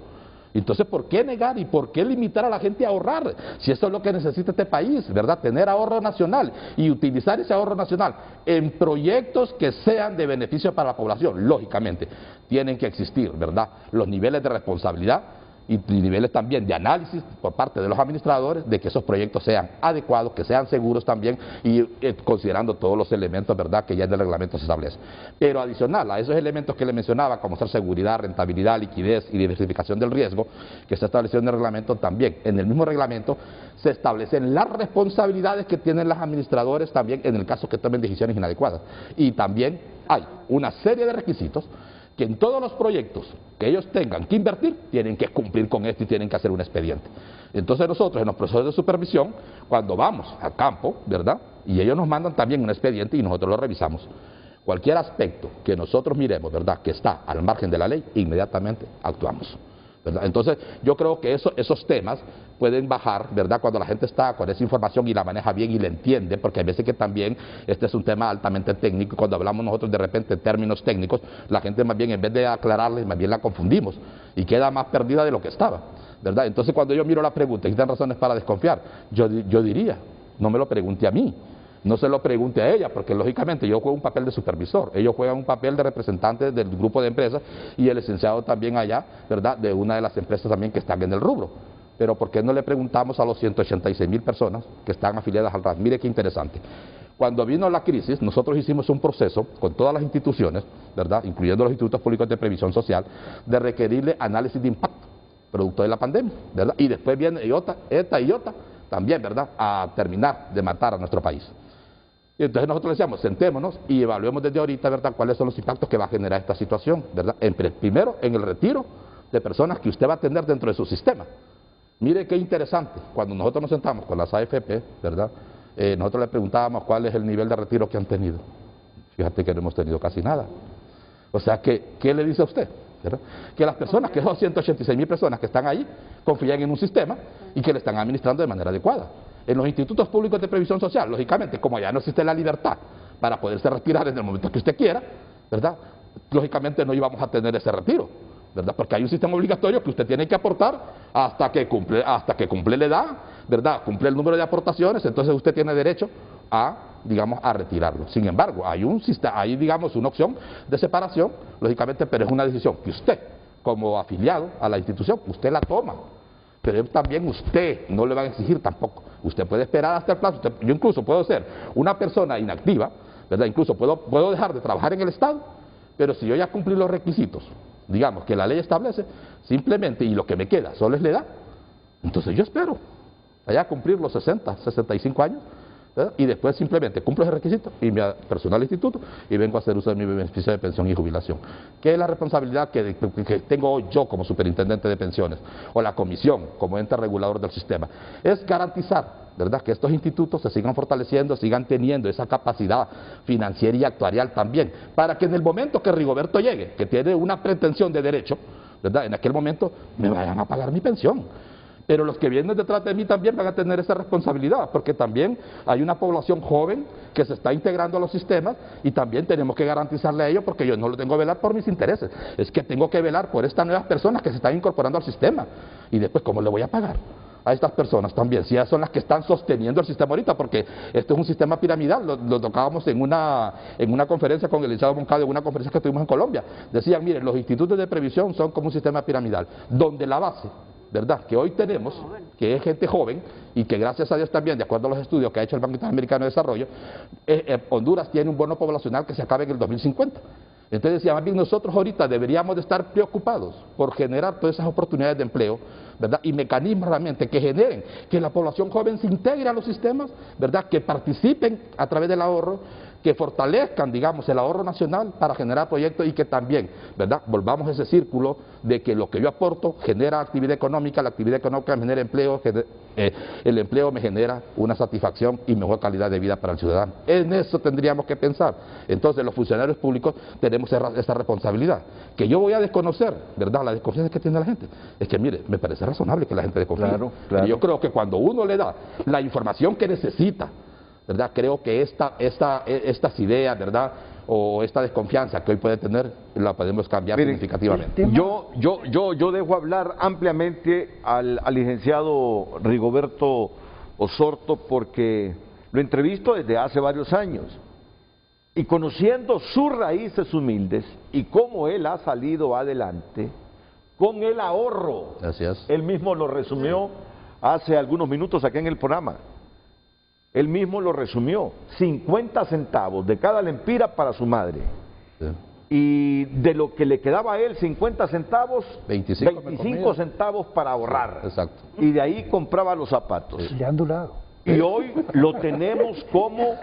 S3: Entonces, ¿por qué negar y por qué limitar a la gente a ahorrar? Si eso es lo que necesita este país, ¿verdad? Tener ahorro nacional y utilizar ese ahorro nacional en proyectos que sean de beneficio para la población. Lógicamente, tienen que existir, ¿verdad?, los niveles de responsabilidad y niveles también de análisis por parte de los administradores de que esos proyectos sean adecuados, que sean seguros también, y considerando todos los elementos, ¿verdad?, que ya en el reglamento se establece. Pero adicional a esos elementos que le mencionaba, como ser seguridad, rentabilidad, liquidez y diversificación del riesgo, que se estableció en el reglamento, también en el mismo reglamento se establecen las responsabilidades que tienen los administradores también en el caso que tomen decisiones inadecuadas. Y también hay una serie de requisitos que en todos los proyectos que ellos tengan que invertir, tienen que cumplir con esto y tienen que hacer un expediente. Entonces nosotros en los procesos de supervisión, cuando vamos al campo, ¿verdad?, y ellos nos mandan también un expediente y nosotros lo revisamos, cualquier aspecto que nosotros miremos, ¿verdad?, que está al margen de la ley, inmediatamente actuamos, ¿verdad? Entonces yo creo que esos temas pueden bajar, ¿verdad?, cuando la gente está con esa información y la maneja bien y la entiende, porque hay veces que también este es un tema altamente técnico, y cuando hablamos nosotros de repente en términos técnicos, la gente más bien en vez de aclararles, más bien la confundimos y queda más perdida de lo que estaba, ¿verdad? Entonces cuando yo miro la pregunta y dan razones para desconfiar, yo diría, no me lo pregunte a mí, no se lo pregunte a ella, porque lógicamente yo juego un papel de supervisor, ellos juegan un papel de representante del grupo de empresas y el licenciado también allá, ¿verdad?, de una de las empresas también que están en el rubro. Pero ¿por qué no le preguntamos a los 186.000 personas que están afiliadas al RAT? Mire qué interesante. Cuando vino la crisis, nosotros hicimos un proceso con todas las instituciones, ¿verdad?, incluyendo los institutos públicos de previsión social, de requerirle análisis de impacto, producto de la pandemia, ¿verdad? Y después viene ETA y IOTA también, ¿verdad?, a terminar de matar a nuestro país. Y entonces nosotros le decíamos, sentémonos y evaluemos desde ahorita, ¿verdad?, cuáles son los impactos que va a generar esta situación, ¿verdad? Primero, en el retiro de personas que usted va a tener dentro de su sistema. Mire qué interesante, cuando nosotros nos sentamos con las AFP, ¿verdad?, nosotros le preguntábamos cuál es el nivel de retiro que han tenido. Fíjate que no hemos tenido casi nada. O sea, ¿qué le dice a usted? ¿Verdad? Que las personas, que son 186.000 personas que están ahí, confían en un sistema y que le están administrando de manera adecuada. En los institutos públicos de previsión social, lógicamente, como ya no existe la libertad para poderse retirar en el momento que usted quiera, ¿verdad?, lógicamente no íbamos a tener ese retiro. ¿verdad? Porque hay un sistema obligatorio que usted tiene que aportar hasta que cumple la edad, ¿verdad? Cumple el número de aportaciones, entonces usted tiene derecho a, digamos, a retirarlo. Sin embargo, hay, digamos, una opción de separación, lógicamente, pero es una decisión que usted, como afiliado a la institución, usted la toma. Pero también usted no le van a exigir tampoco. Usted puede esperar hasta el plazo. Yo incluso puedo ser una persona inactiva, ¿verdad? Incluso puedo dejar de trabajar en el Estado, pero si yo ya cumplí los requisitos, digamos, que la ley establece, simplemente, y lo que me queda solo es la edad, entonces yo espero allá cumplir los 60, 65 años, ¿verdad? Y después simplemente cumplo ese requisito y me personal al instituto y vengo a hacer uso de mi beneficio de pensión y jubilación. ¿Qué es la responsabilidad que tengo hoy yo como superintendente de pensiones o la comisión como ente regulador del sistema? Es garantizar, ¿verdad?, que estos institutos se sigan fortaleciendo, sigan teniendo esa capacidad financiera y actuarial también, para que en el momento que Rigoberto llegue, que tiene una pretensión de derecho, ¿verdad?, en aquel momento me vayan a pagar mi pensión. Pero los que vienen detrás de mí también van a tener esa responsabilidad, porque también hay una población joven que se está integrando a los sistemas y también tenemos que garantizarle a ellos, porque yo no lo tengo que velar por mis intereses, es que tengo que velar por estas nuevas personas que se están incorporando al sistema. Y después, ¿cómo le voy a pagar a estas personas también? Si ellas son las que están sosteniendo el sistema ahorita, porque esto es un sistema piramidal, lo tocábamos en una conferencia con el licenciado Moncada, en una conferencia que tuvimos en Colombia. Decían, miren, los institutos de previsión son como un sistema piramidal, donde la base, ¿verdad?, que hoy tenemos, que es gente joven y que gracias a Dios también, de acuerdo a los estudios que ha hecho el Banco Interamericano de Desarrollo, Honduras tiene un bono poblacional que se acaba en el 2050. Entonces decía, más bien nosotros ahorita deberíamos de estar preocupados por generar todas esas oportunidades de empleo, ¿verdad?, y mecanismos realmente que generen que la población joven se integre a los sistemas, ¿verdad?, que participen a través del ahorro, que fortalezcan, digamos, el ahorro nacional para generar proyectos y que también, ¿verdad?, volvamos a ese círculo de que lo que yo aporto genera actividad económica, la actividad económica me genera empleo, el empleo me genera una satisfacción y mejor calidad de vida para el ciudadano. En eso tendríamos que pensar. Entonces los funcionarios públicos tenemos esa responsabilidad, que yo voy a desconocer, ¿verdad?, la desconfianza que tiene la gente. Es que, mire, me parece razonable que la gente desconfíe.
S2: Claro, claro.
S3: Y yo creo que cuando uno le da la información que necesita, ¿verdad?, creo que estas ideas, ¿verdad?, o esta desconfianza que hoy puede tener, la podemos cambiar significativamente.
S2: Yo dejo hablar ampliamente al licenciado Rigoberto Osorto porque lo entrevisto desde hace varios años y conociendo sus raíces humildes y cómo él ha salido adelante con el ahorro.
S3: Gracias.
S2: Él mismo lo resumió hace algunos minutos aquí en el programa. Él mismo lo resumió, 50 centavos de cada lempira para su madre. Sí. Y de lo que le quedaba a él, 50 centavos, 25 centavos para ahorrar.
S3: Exacto.
S2: Y de ahí compraba los zapatos.
S5: Le han durado.
S2: Y hoy lo tenemos como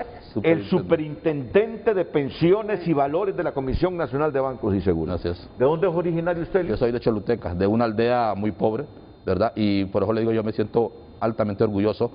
S2: el superintendente de pensiones y valores de la Comisión Nacional de Bancos y Seguros.
S3: Gracias.
S2: ¿De dónde es originario usted?
S3: Yo soy de Choluteca, de una aldea muy pobre, ¿verdad? Y por eso le digo, yo me siento altamente orgulloso,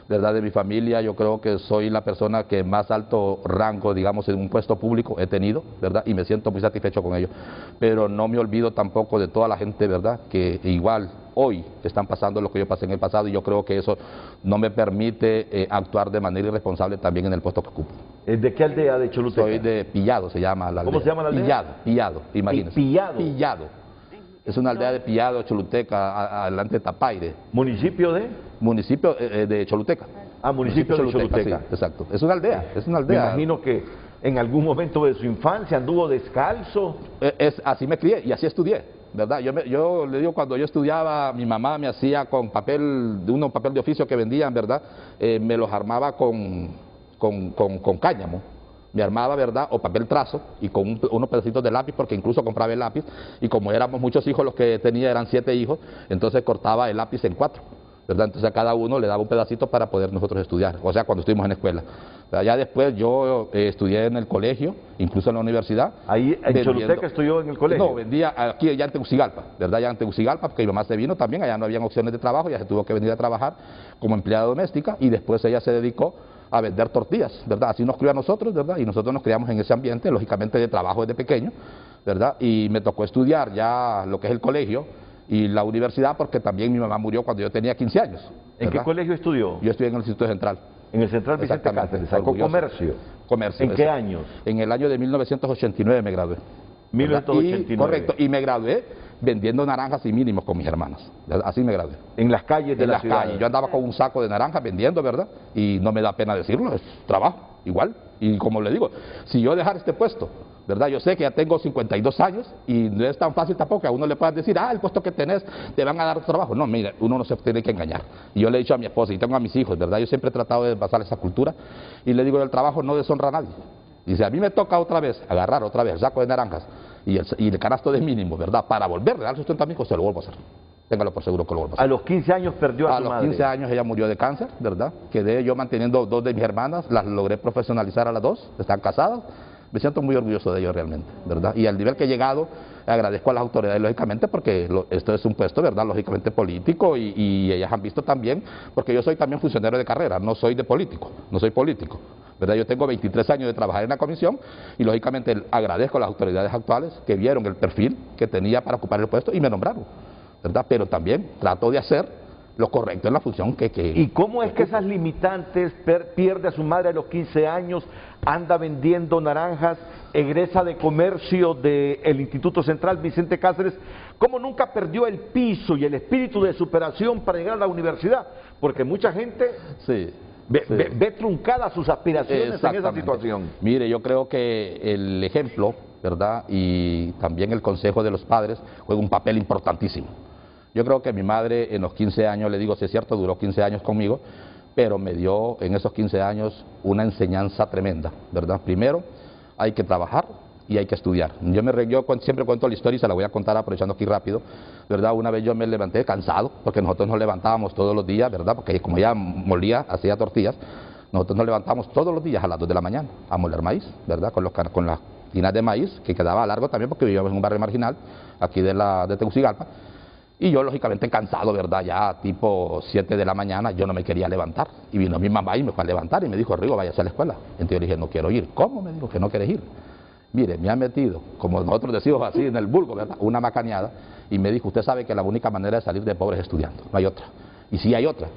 S3: ¿verdad?, de mi familia. Yo creo que soy la persona que más alto rango, digamos, en un puesto público he tenido, ¿verdad?, y me siento muy satisfecho con ello. Pero no me olvido tampoco de toda la gente, ¿verdad?, que igual hoy están pasando lo que yo pasé en el pasado, y yo creo que eso no me permite actuar de manera irresponsable también en el puesto que ocupo.
S2: ¿De qué aldea de Choluteca?
S3: Soy de Pillado, se llama la aldea.
S2: ¿Cómo se llama la aldea?
S3: Pillado, imagínense.
S2: Pillado.
S3: Pillado. Es una aldea de Pillado, Choluteca, adelante de Tapaire.
S2: ¿Municipio de?
S3: Municipio de Choluteca.
S2: Ah, municipio de Choluteca.
S3: Sí, exacto. Es una aldea, es una aldea.
S2: Me imagino que en algún momento de su infancia anduvo descalzo.
S3: Así me crié y así estudié, ¿verdad? Yo le digo, cuando yo estudiaba, mi mamá me hacía con papel de oficio que vendían, ¿verdad? Me los armaba con cáñamo. Me armaba, ¿verdad?, o papel trazo y con unos pedacitos de lápiz, porque incluso compraba el lápiz, y como éramos muchos hijos, los que tenía eran 7 hijos, entonces cortaba el lápiz en 4, ¿verdad? Entonces a cada uno le daba un pedacito para poder nosotros estudiar, o sea, cuando estuvimos en la escuela. Ya después yo estudié en el colegio, incluso en la universidad.
S2: ¿Ahí en Choluteca estudió en el colegio?
S3: No, vendía aquí ya en Tegucigalpa, ¿verdad? Ya en Tegucigalpa, porque mi mamá se vino también, allá no habían opciones de trabajo, ya se tuvo que venir a trabajar como empleada doméstica, y después ella se dedicó a vender tortillas, ¿verdad? Así nos crió a nosotros, ¿verdad? Y nosotros nos criamos en ese ambiente, lógicamente de trabajo desde pequeño, ¿verdad? Y me tocó estudiar ya lo que es el colegio y la universidad, porque también mi mamá murió cuando yo tenía 15 años. ¿Verdad?
S2: ¿En qué colegio estudió?
S3: Yo estudié en el Instituto Central.
S2: En el Central Vicente Cáceres, sacó comercio.
S3: Comercio.
S2: ¿En qué años?
S3: En el año de 1989 me gradué.
S2: 1989.
S3: Correcto, y me gradué vendiendo naranjas y mínimos con mis hermanas. Así me gradué.
S2: En las calles de
S3: En
S2: la
S3: las
S2: ciudad.
S3: calles. Yo andaba con un saco de naranjas vendiendo, ¿verdad? Y no me da pena decirlo, es trabajo, igual. Y como le digo, si yo dejar este puesto, ¿verdad? Yo sé que ya tengo 52 años y no es tan fácil tampoco que a uno le puedan decir, el puesto que tenés te van a dar trabajo. No, mire, uno no se tiene que engañar. Y yo le he dicho a mi esposa y tengo a mis hijos, ¿verdad? Yo siempre he tratado de pasar esa cultura y le digo, el trabajo no deshonra a nadie. Y si a mí me toca otra vez agarrar otra vez el saco de naranjas y el canasto de mínimo, ¿verdad? Para volverle a dar sustento a mi hijo, se lo vuelvo a hacer. Téngalo por seguro que lo vuelvo a hacer.
S2: A los 15 años perdió a su madre.
S3: A los 15 años ella murió de cáncer, ¿verdad? Quedé yo manteniendo 2 de mis hermanas, las logré profesionalizar a las 2, están casadas. Me siento muy orgulloso de ellos realmente, ¿verdad? Y al nivel que he llegado, agradezco a las autoridades, lógicamente, porque esto es un puesto, ¿verdad? Lógicamente político y ellas han visto también, porque yo soy también funcionario de carrera, no soy de político, no soy político, ¿verdad? Yo tengo 23 años de trabajar en la comisión y lógicamente agradezco a las autoridades actuales que vieron el perfil que tenía para ocupar el puesto y me nombraron, ¿verdad? Pero también trato de hacer lo correcto en la función que...
S2: ¿Y cómo es que esas limitantes pierde a su madre a los 15 años, anda vendiendo naranjas, egresa de comercio del Instituto Central Vicente Cáceres? ¿Cómo nunca perdió el piso y el espíritu de superación para llegar a la universidad? Porque mucha gente ve truncadas sus aspiraciones en esa situación.
S3: Mire, yo creo que el ejemplo, ¿verdad? Y también el consejo de los padres juega un papel importantísimo. Yo creo que mi madre en los 15 años, le digo, si es cierto, duró 15 años conmigo, pero me dio en esos 15 años una enseñanza tremenda, ¿verdad? Primero, hay que trabajar y hay que estudiar. Yo siempre cuento la historia y se la voy a contar aprovechando aquí rápido, ¿verdad? Una vez yo me levanté cansado, porque nosotros nos levantábamos todos los días, ¿verdad? Porque como ella molía, hacía tortillas, nosotros nos levantábamos todos los días a las 2 de la mañana a moler maíz, ¿verdad? Con las tinas de maíz, que quedaba largo también porque vivíamos en un barrio marginal, aquí de Tegucigalpa. Y yo, lógicamente, cansado, ¿verdad? Ya tipo 7 de la mañana, yo no me quería levantar. Y vino mi mamá y me fue a levantar y me dijo, Rigo, váyase a la escuela. Entonces yo le dije, no quiero ir. ¿Cómo? Me dijo, que no quieres ir. Mire, me ha metido, como nosotros decimos así en el vulgo, ¿verdad? Una macaneada. Y me dijo, usted sabe que la única manera de salir de pobre es estudiando. No hay otra. Y sí hay otra,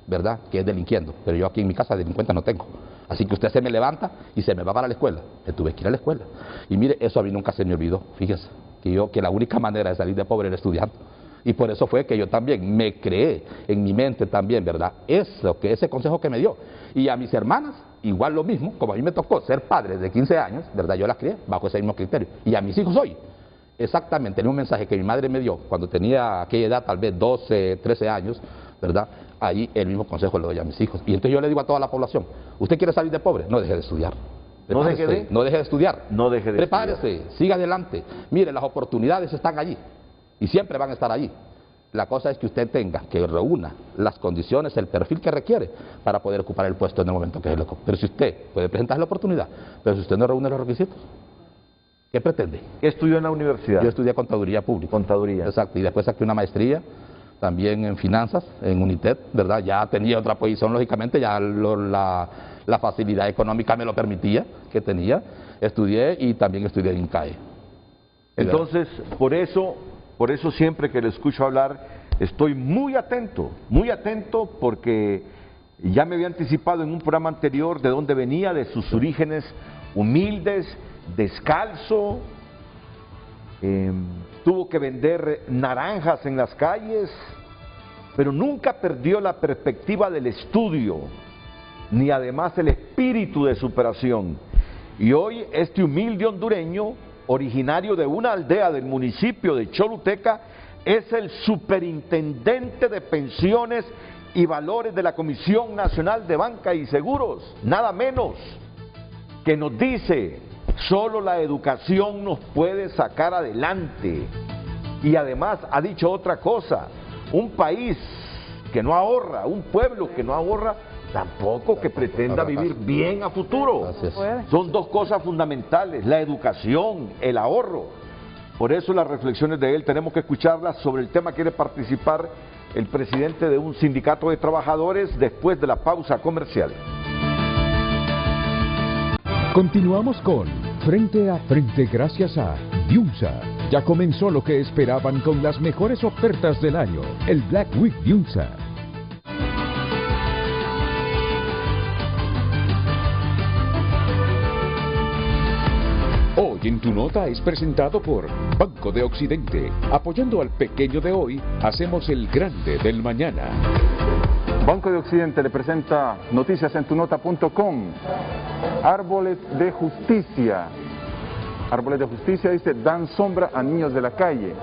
S3: ¿verdad? Que es delinquiendo. Pero yo aquí en mi casa delincuentes no tengo. Así que usted se me levanta y se me va para la escuela. Me tuve que ir a la escuela. Y mire, eso a mí nunca se me olvidó. Fíjese, que la única manera de salir de pobre era estudiando. Y por eso fue que yo también me creé en mi mente también, ¿verdad? Ese consejo que me dio. Y a mis hermanas, igual lo mismo, como a mí me tocó ser padre de 15 años, ¿verdad? Yo las crié bajo ese mismo criterio. Y a mis hijos hoy, exactamente, en un mensaje que mi madre me dio cuando tenía aquella edad, tal vez 12, 13 años, ¿verdad? Ahí el mismo consejo le doy a mis hijos. Y entonces yo le digo a toda la población, ¿usted quiere salir de pobre? No deje de estudiar.
S2: No deje de
S3: estudiar.
S2: No deje de
S3: Prepárese,
S2: estudiar.
S3: siga adelante. Mire, las oportunidades están allí. Y siempre van a estar allí. La cosa es que usted tenga que reúna las condiciones, el perfil que requiere para poder ocupar el puesto en el momento que se le ocupe. Pero si usted puede presentar la oportunidad, pero si usted no reúne los requisitos, ¿qué pretende?
S2: ¿Qué estudió en la universidad?
S3: Yo estudié Contaduría Pública.
S2: Contaduría.
S3: Exacto, y después saqué una maestría también en finanzas, en UNITED, ¿verdad? Ya tenía otra posición, lógicamente, ya la facilidad económica me lo permitía, que tenía. Estudié y también estudié en INCAE.
S2: Entonces, por eso siempre que le escucho hablar, estoy muy atento porque ya me había anticipado en un programa anterior de dónde venía, de sus orígenes humildes, descalzo, tuvo que vender naranjas en las calles, pero nunca perdió la perspectiva del estudio, ni además el espíritu de superación. Y hoy este humilde hondureño, originario de una aldea del municipio de Choluteca, es el superintendente de pensiones y valores de la Comisión Nacional de Banca y Seguros, nada menos, que nos dice, solo la educación nos puede sacar adelante. Y además ha dicho otra cosa, un país que no ahorra, un pueblo que no ahorra, tampoco que pretenda vivir bien a futuro. Son dos cosas fundamentales, la educación, el ahorro. Por eso las reflexiones de él tenemos que escucharlas. Sobre el tema quiere participar el presidente de un sindicato de trabajadores después de la pausa comercial.
S1: Continuamos con Frente a Frente gracias a Diunsa. Ya comenzó lo que esperaban con las mejores ofertas del año, el Black Week Diunsa. Hoy Hoy en Tu Nota es presentado por Banco de Occidente. Apoyando al pequeño de hoy, hacemos el grande del mañana.
S7: Banco de Occidente le presenta noticias en tunota.com. Árboles de justicia. Árboles de justicia, dice, dan sombra a niños de la calle.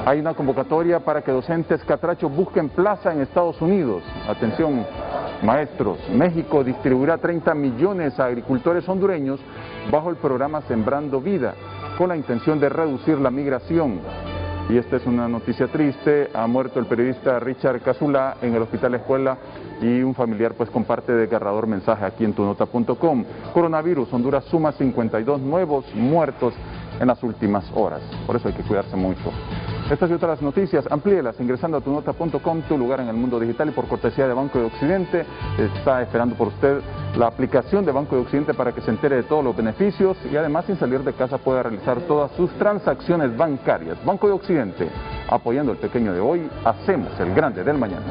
S7: Hay una convocatoria para que docentes catrachos busquen plaza en Estados Unidos. Atención, maestros. México distribuirá 30 millones a agricultores hondureños bajo el programa Sembrando Vida, con la intención de reducir la migración. Y esta es una noticia triste. Ha muerto el periodista Richard Cazulá en el Hospital Escuela y un familiar pues comparte desgarrador mensaje aquí en tunota.com. Coronavirus, Honduras suma 52 nuevos muertos en las últimas horas. Por eso hay que cuidarse mucho. Estas y otras noticias, amplíelas ingresando a tunota.com, tu lugar en el mundo digital, y por cortesía de Banco de Occidente. Está esperando por usted la aplicación de Banco de Occidente para que se entere de todos los beneficios y además sin salir de casa pueda realizar todas sus transacciones bancarias. Banco de Occidente, apoyando al pequeño de hoy, hacemos el grande del mañana.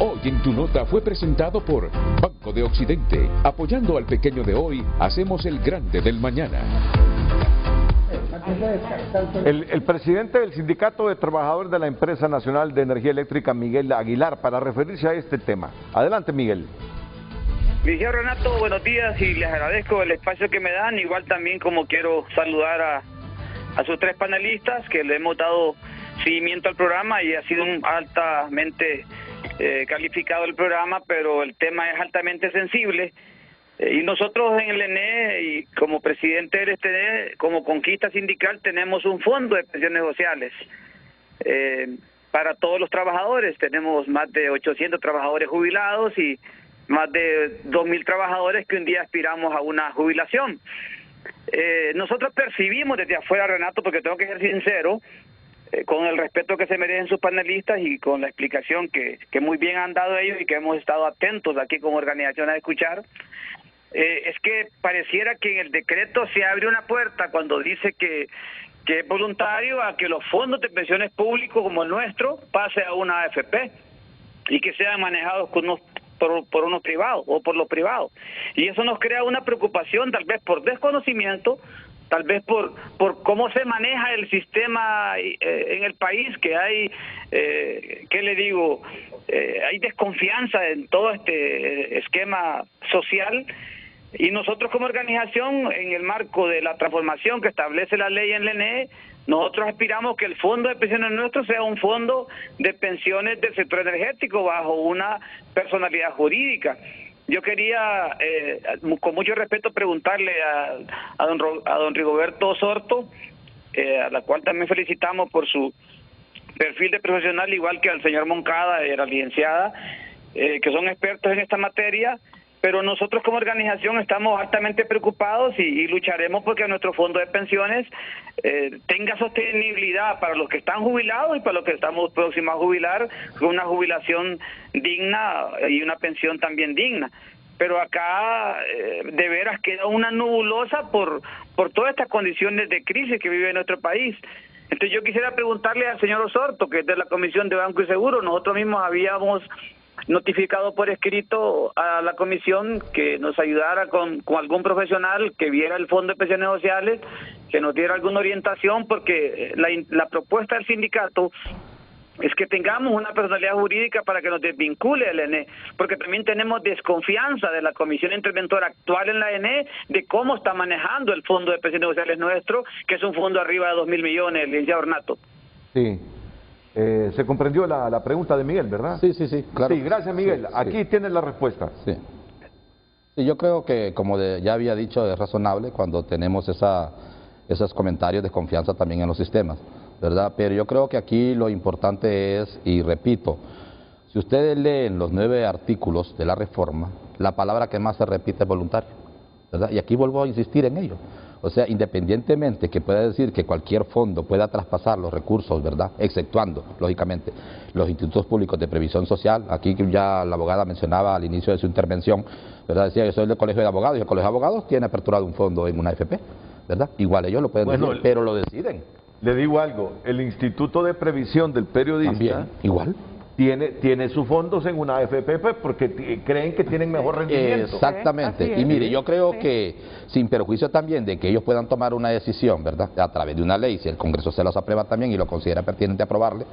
S1: Hoy en Tu Nota fue presentado por Banco de Occidente. Apoyando al pequeño de hoy, hacemos el grande del mañana.
S2: El presidente del Sindicato de Trabajadores de la Empresa Nacional de Energía Eléctrica, Miguel Aguilar, para referirse a este tema. Adelante, Miguel.
S8: Licenciado Renato, buenos días y les agradezco el espacio que me dan. Igual también como quiero saludar a sus tres panelistas que le hemos dado seguimiento al programa y ha sido altamente calificado el programa, pero el tema es altamente sensible. Y nosotros en el ENE, y como presidente del ENE, como conquista sindical, tenemos un fondo de pensiones sociales para todos los trabajadores. Tenemos más de 800 trabajadores jubilados y más de 2.000 trabajadores que un día aspiramos a una jubilación. Nosotros percibimos desde afuera, Renato, porque tengo que ser sincero, con el respeto que se merecen sus panelistas y con la explicación que muy bien han dado ellos y que hemos estado atentos aquí como organización a escuchar, es que pareciera que en el decreto se abre una puerta cuando dice que es voluntario a que los fondos de pensiones públicos como el nuestro pase a una AFP y que sean manejados por unos privados o por los privados. Y eso nos crea una preocupación, tal vez por desconocimiento, tal vez por cómo se maneja el sistema en el país, que hay, ¿qué le digo? Hay desconfianza en todo este esquema social. Y nosotros como organización, en el marco de la transformación que establece la ley en el ENE, nosotros aspiramos que el fondo de pensiones nuestro sea un fondo de pensiones del sector energético bajo una personalidad jurídica. Yo quería, con mucho respeto, preguntarle a don Rigoberto Osorto, a la cual también felicitamos por su perfil de profesional, igual que al señor Moncada y a la licenciada, que son expertos en esta materia. Pero nosotros como organización estamos altamente preocupados y lucharemos porque nuestro fondo de pensiones tenga sostenibilidad para los que están jubilados y para los que estamos próximos a jubilar, con una jubilación digna y una pensión también digna. Pero acá de veras queda una nebulosa por todas estas condiciones de crisis que vive nuestro país. Entonces yo quisiera preguntarle al señor Osorto, que es de la Comisión de Banco y Seguro, nosotros mismos habíamos notificado por escrito a la comisión que nos ayudara con algún profesional que viera el fondo de pensiones sociales, que nos diera alguna orientación, porque la propuesta del sindicato es que tengamos una personalidad jurídica para que nos desvincule el ENE, porque también tenemos desconfianza de la comisión interventora actual en la ENE de cómo está manejando el fondo de pensiones sociales nuestro, que es un fondo arriba de 2.000 millones, licenciado Renato.
S2: Sí. Se comprendió la pregunta de Miguel, ¿verdad?
S3: Sí, claro.
S2: Sí, gracias, Miguel.
S3: Sí.
S2: Aquí tienes la respuesta.
S3: Sí. Sí, yo creo que, como ya había dicho, es razonable cuando tenemos esos comentarios de confianza también en los sistemas, ¿verdad? Pero yo creo que aquí lo importante es, y repito, si ustedes leen los 9 artículos de la reforma, la palabra que más se repite es voluntario, ¿verdad? Y aquí vuelvo a insistir en ello. O sea, independientemente que pueda decir que cualquier fondo pueda traspasar los recursos, ¿verdad?, exceptuando, lógicamente, los institutos públicos de previsión social. Aquí ya la abogada mencionaba al inicio de su intervención, ¿verdad?, decía, yo soy del Colegio de Abogados, y el Colegio de Abogados tiene aperturado un fondo en una AFP, ¿verdad? Igual ellos lo pueden decir, pero lo deciden.
S2: Le digo algo, el Instituto de Previsión del Periodista
S3: también, igual.
S2: tiene sus fondos en una AFP porque creen que tienen mejor rendimiento.
S3: Exactamente. Y mire, yo creo que sin perjuicio también de que ellos puedan tomar una decisión, ¿verdad?, a través de una ley, si el Congreso se los aprueba también y lo considera pertinente aprobarle,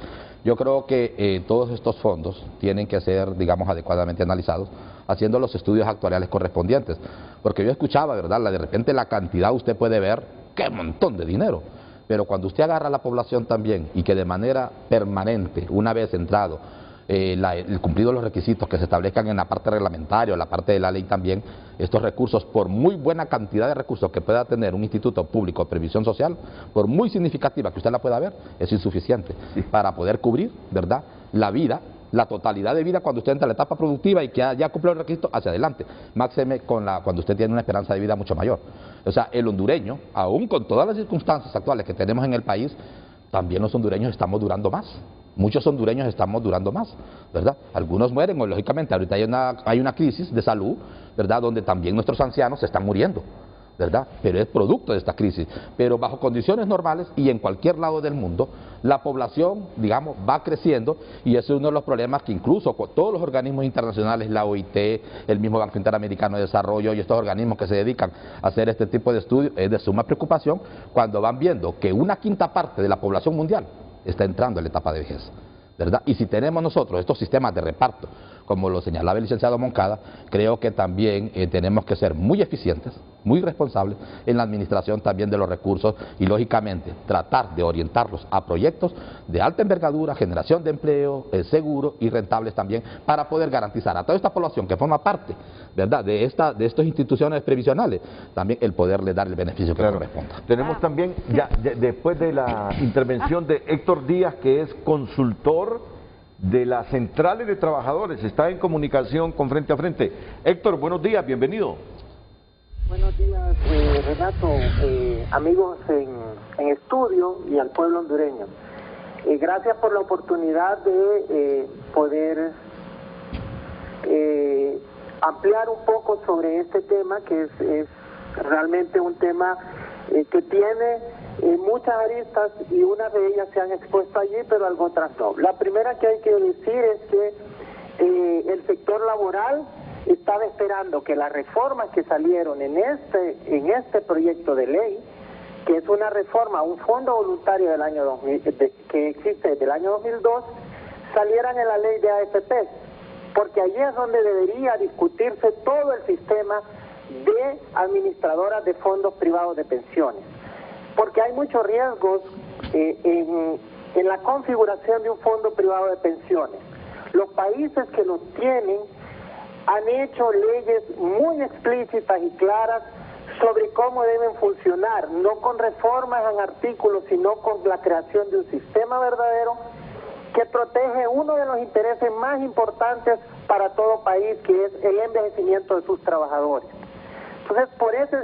S3: yo creo que todos estos fondos tienen que ser, digamos, adecuadamente analizados, haciendo los estudios actuariales correspondientes. Porque yo escuchaba, ¿verdad?, de repente la cantidad usted puede ver, ¡qué montón de dinero! Pero cuando usted agarra a la población también y que de manera permanente, una vez entrado, el cumplido de los requisitos que se establezcan en la parte reglamentaria o la parte de la ley también, estos recursos, por muy buena cantidad de recursos que pueda tener un instituto público de previsión social, por muy significativa que usted la pueda ver, es insuficiente para poder cubrir, ¿verdad?, la vida, la totalidad de vida cuando usted entra a la etapa productiva y que ya cumple los requisitos hacia adelante, máxime cuando usted tiene una esperanza de vida mucho mayor. O sea, el hondureño, aún con todas las circunstancias actuales que tenemos en el país, también los hondureños estamos durando más. Muchos hondureños estamos durando más, ¿verdad? Algunos mueren, o lógicamente ahorita hay una crisis de salud, ¿verdad?, donde también nuestros ancianos se están muriendo, ¿verdad? Pero es producto de esta crisis. Pero bajo condiciones normales y en cualquier lado del mundo, la población, digamos, va creciendo, y ese es uno de los problemas que incluso con todos los organismos internacionales, la OIT, el mismo Banco Interamericano de Desarrollo y estos organismos que se dedican a hacer este tipo de estudios, es de suma preocupación cuando van viendo que una quinta parte de la población mundial está entrando en la etapa de vejez, ¿verdad? Y si tenemos nosotros estos sistemas de reparto, como lo señalaba el licenciado Moncada, creo que también tenemos que ser muy eficientes, muy responsables en la administración también de los recursos y, lógicamente, tratar de orientarlos a proyectos de alta envergadura, generación de empleo, seguros y rentables también, para poder garantizar a toda esta población que forma parte, ¿verdad?, de estas instituciones previsionales, también el poderle dar el beneficio que corresponda.
S2: Tenemos también, después de la intervención de Héctor Díaz, que es consultor de las centrales de trabajadores, está en comunicación con Frente a Frente. Héctor, buenos días, bienvenido.
S9: Buenos días, Renato, amigos en estudio y al pueblo hondureño. Gracias por la oportunidad de poder ampliar un poco sobre este tema, que es realmente un tema que tiene muchas aristas, y unas de ellas se han expuesto allí, pero algo otras no. La primera que hay que decir es que el sector laboral estaba esperando que las reformas que salieron en este proyecto de ley, que es una reforma, un fondo voluntario del año 2000, que existe desde el año 2002, salieran en la ley de AFP, porque allí es donde debería discutirse todo el sistema de administradoras de fondos privados de pensiones, porque hay muchos riesgos en la configuración de un fondo privado de pensiones. Los países que lo tienen han hecho leyes muy explícitas y claras sobre cómo deben funcionar, no con reformas en artículos, sino con la creación de un sistema verdadero que protege uno de los intereses más importantes para todo país, que es el envejecimiento de sus trabajadores. Entonces,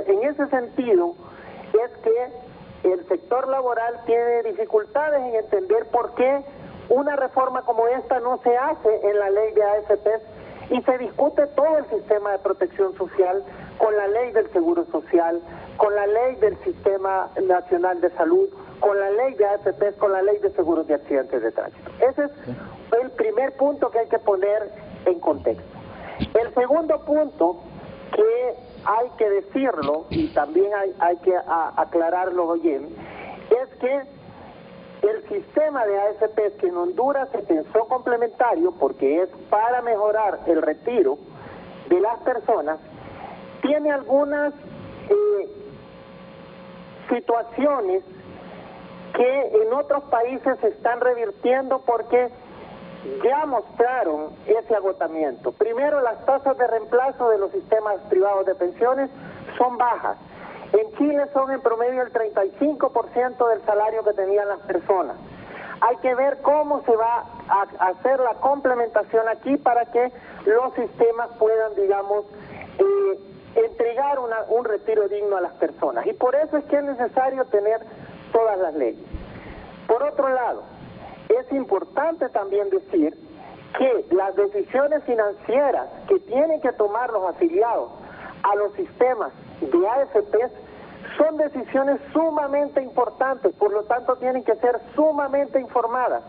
S9: en ese sentido, es que el sector laboral tiene dificultades en entender por qué una reforma como esta no se hace en la ley de AFP, y se discute todo el sistema de protección social con la ley del seguro social, con la ley del sistema nacional de salud, con la ley de AFP, con la ley de seguros de accidentes de tránsito. Ese es el primer punto que hay que poner en contexto. El segundo punto, que hay que decirlo y también hay que aclararlo bien, es que el sistema de AFP, que en Honduras se pensó complementario porque es para mejorar el retiro de las personas, tiene algunas situaciones que en otros países se están revirtiendo porque ya mostraron ese agotamiento. Primero, las tasas de reemplazo de los sistemas privados de pensiones son bajas. En Chile son en promedio el 35% del salario que tenían las personas. Hay que ver cómo se va a hacer la complementación aquí para que los sistemas puedan, digamos, entregar un retiro digno a las personas. Y por eso es que es necesario tener todas las leyes. Por otro lado, es importante también decir que las decisiones financieras que tienen que tomar los afiliados a los sistemas de AFP son decisiones sumamente importantes, por lo tanto tienen que ser sumamente informadas.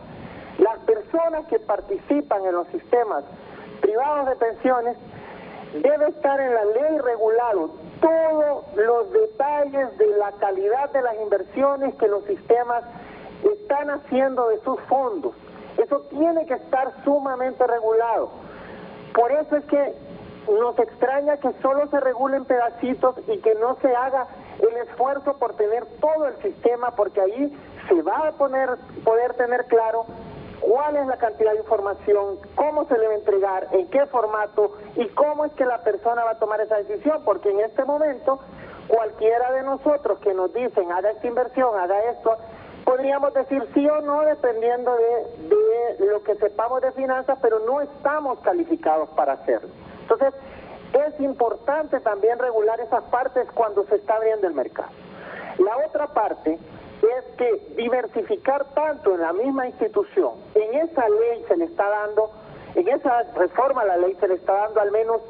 S9: Las personas que participan en los sistemas privados de pensiones debe estar en la ley regulado todos los detalles de la calidad de las inversiones que los sistemas están haciendo de sus fondos. Eso tiene que estar sumamente regulado. Por eso es que nos extraña que solo se regulen pedacitos y que no se haga el esfuerzo por tener todo el sistema, porque ahí se va a poder tener claro cuál es la cantidad de información, cómo se le va a entregar, en qué formato y cómo es que la persona va a tomar esa decisión, porque en este momento cualquiera de nosotros que nos dicen haga esta inversión, haga esto, podríamos decir sí o no dependiendo de lo que sepamos de finanzas, pero no estamos calificados para hacerlo. Entonces, es importante también regular esas partes cuando se está abriendo el mercado. La otra parte es que diversificar tanto en la misma institución, en esa ley se le está dando, en esa reforma a la ley se le está dando al menos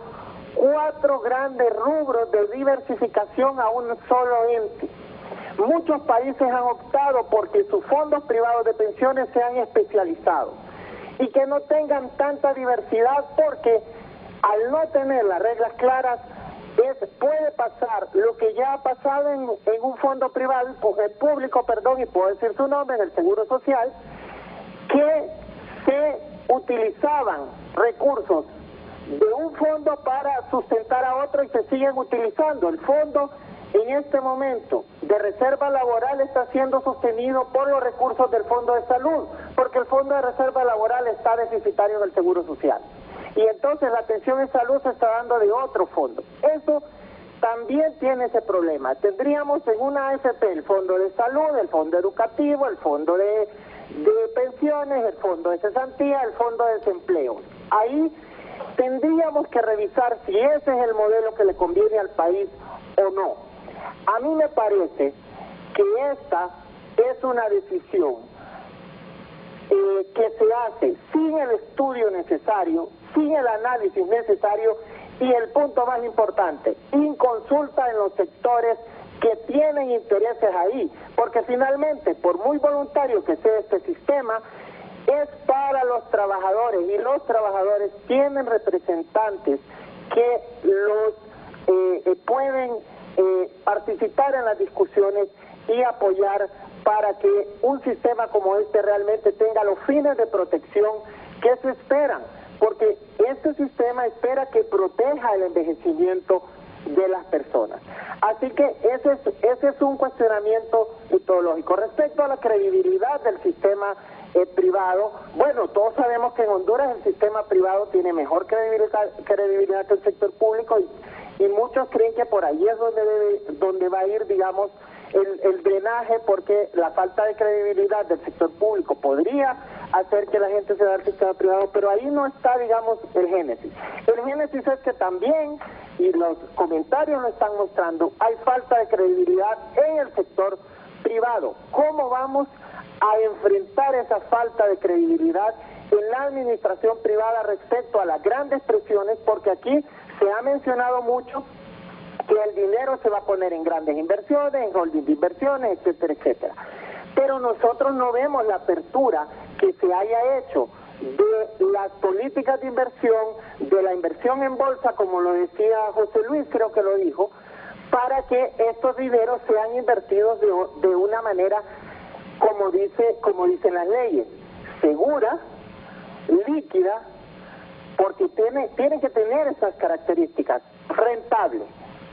S9: 4 grandes rubros de diversificación a un solo ente. Muchos países han optado porque sus fondos privados de pensiones sean especializados y que no tengan tanta diversidad, porque al no tener las reglas claras puede pasar lo que ya ha pasado en un fondo privado, público, y puedo decir su nombre, en el Seguro Social, que se utilizaban recursos de un fondo para sustentar a otro y se siguen utilizando. El fondo en este momento de reserva laboral está siendo sostenido por los recursos del Fondo de Salud, porque el Fondo de Reserva Laboral está deficitario en el Seguro Social. Y entonces la atención en salud se está dando de otro fondo. Eso también tiene ese problema. Tendríamos en una AFP el Fondo de Salud, el Fondo Educativo, el Fondo de Pensiones, el Fondo de Cesantía, el Fondo de Desempleo. Ahí tendríamos que revisar si ese es el modelo que le conviene al país o no. A mí me parece que esta es una decisión que se hace sin el estudio necesario, sin el análisis necesario y el punto más importante, inconsulta en los sectores que tienen intereses ahí, porque finalmente, por muy voluntario que sea este sistema, es para los trabajadores y los trabajadores tienen representantes que los pueden participar en las discusiones y apoyar para que un sistema como este realmente tenga los fines de protección que se esperan, porque este sistema espera que proteja el envejecimiento de las personas. Así que ese es un cuestionamiento metodológico. Respecto a la credibilidad del sistema privado, bueno, todos sabemos que en Honduras el sistema privado tiene mejor credibilidad que el sector público y muchos creen que por ahí es donde va a ir, digamos, el drenaje, porque la falta de credibilidad del sector público podría hacer que la gente se vaya al sistema privado, pero ahí no está, digamos, el génesis. El génesis es que también, y los comentarios lo están mostrando, hay falta de credibilidad en el sector privado. ¿Cómo vamos a enfrentar esa falta de credibilidad en la administración privada respecto a las grandes presiones? Porque aquí se ha mencionado mucho que el dinero se va a poner en grandes inversiones, en holding de inversiones, etcétera, etcétera. Pero nosotros no vemos la apertura que se haya hecho de las políticas de inversión, de la inversión en bolsa, como lo decía José Luis, creo que lo dijo, para que estos dineros sean invertidos de una manera, como dicen las leyes, segura, líquida, porque tienen que tener esas características, rentables.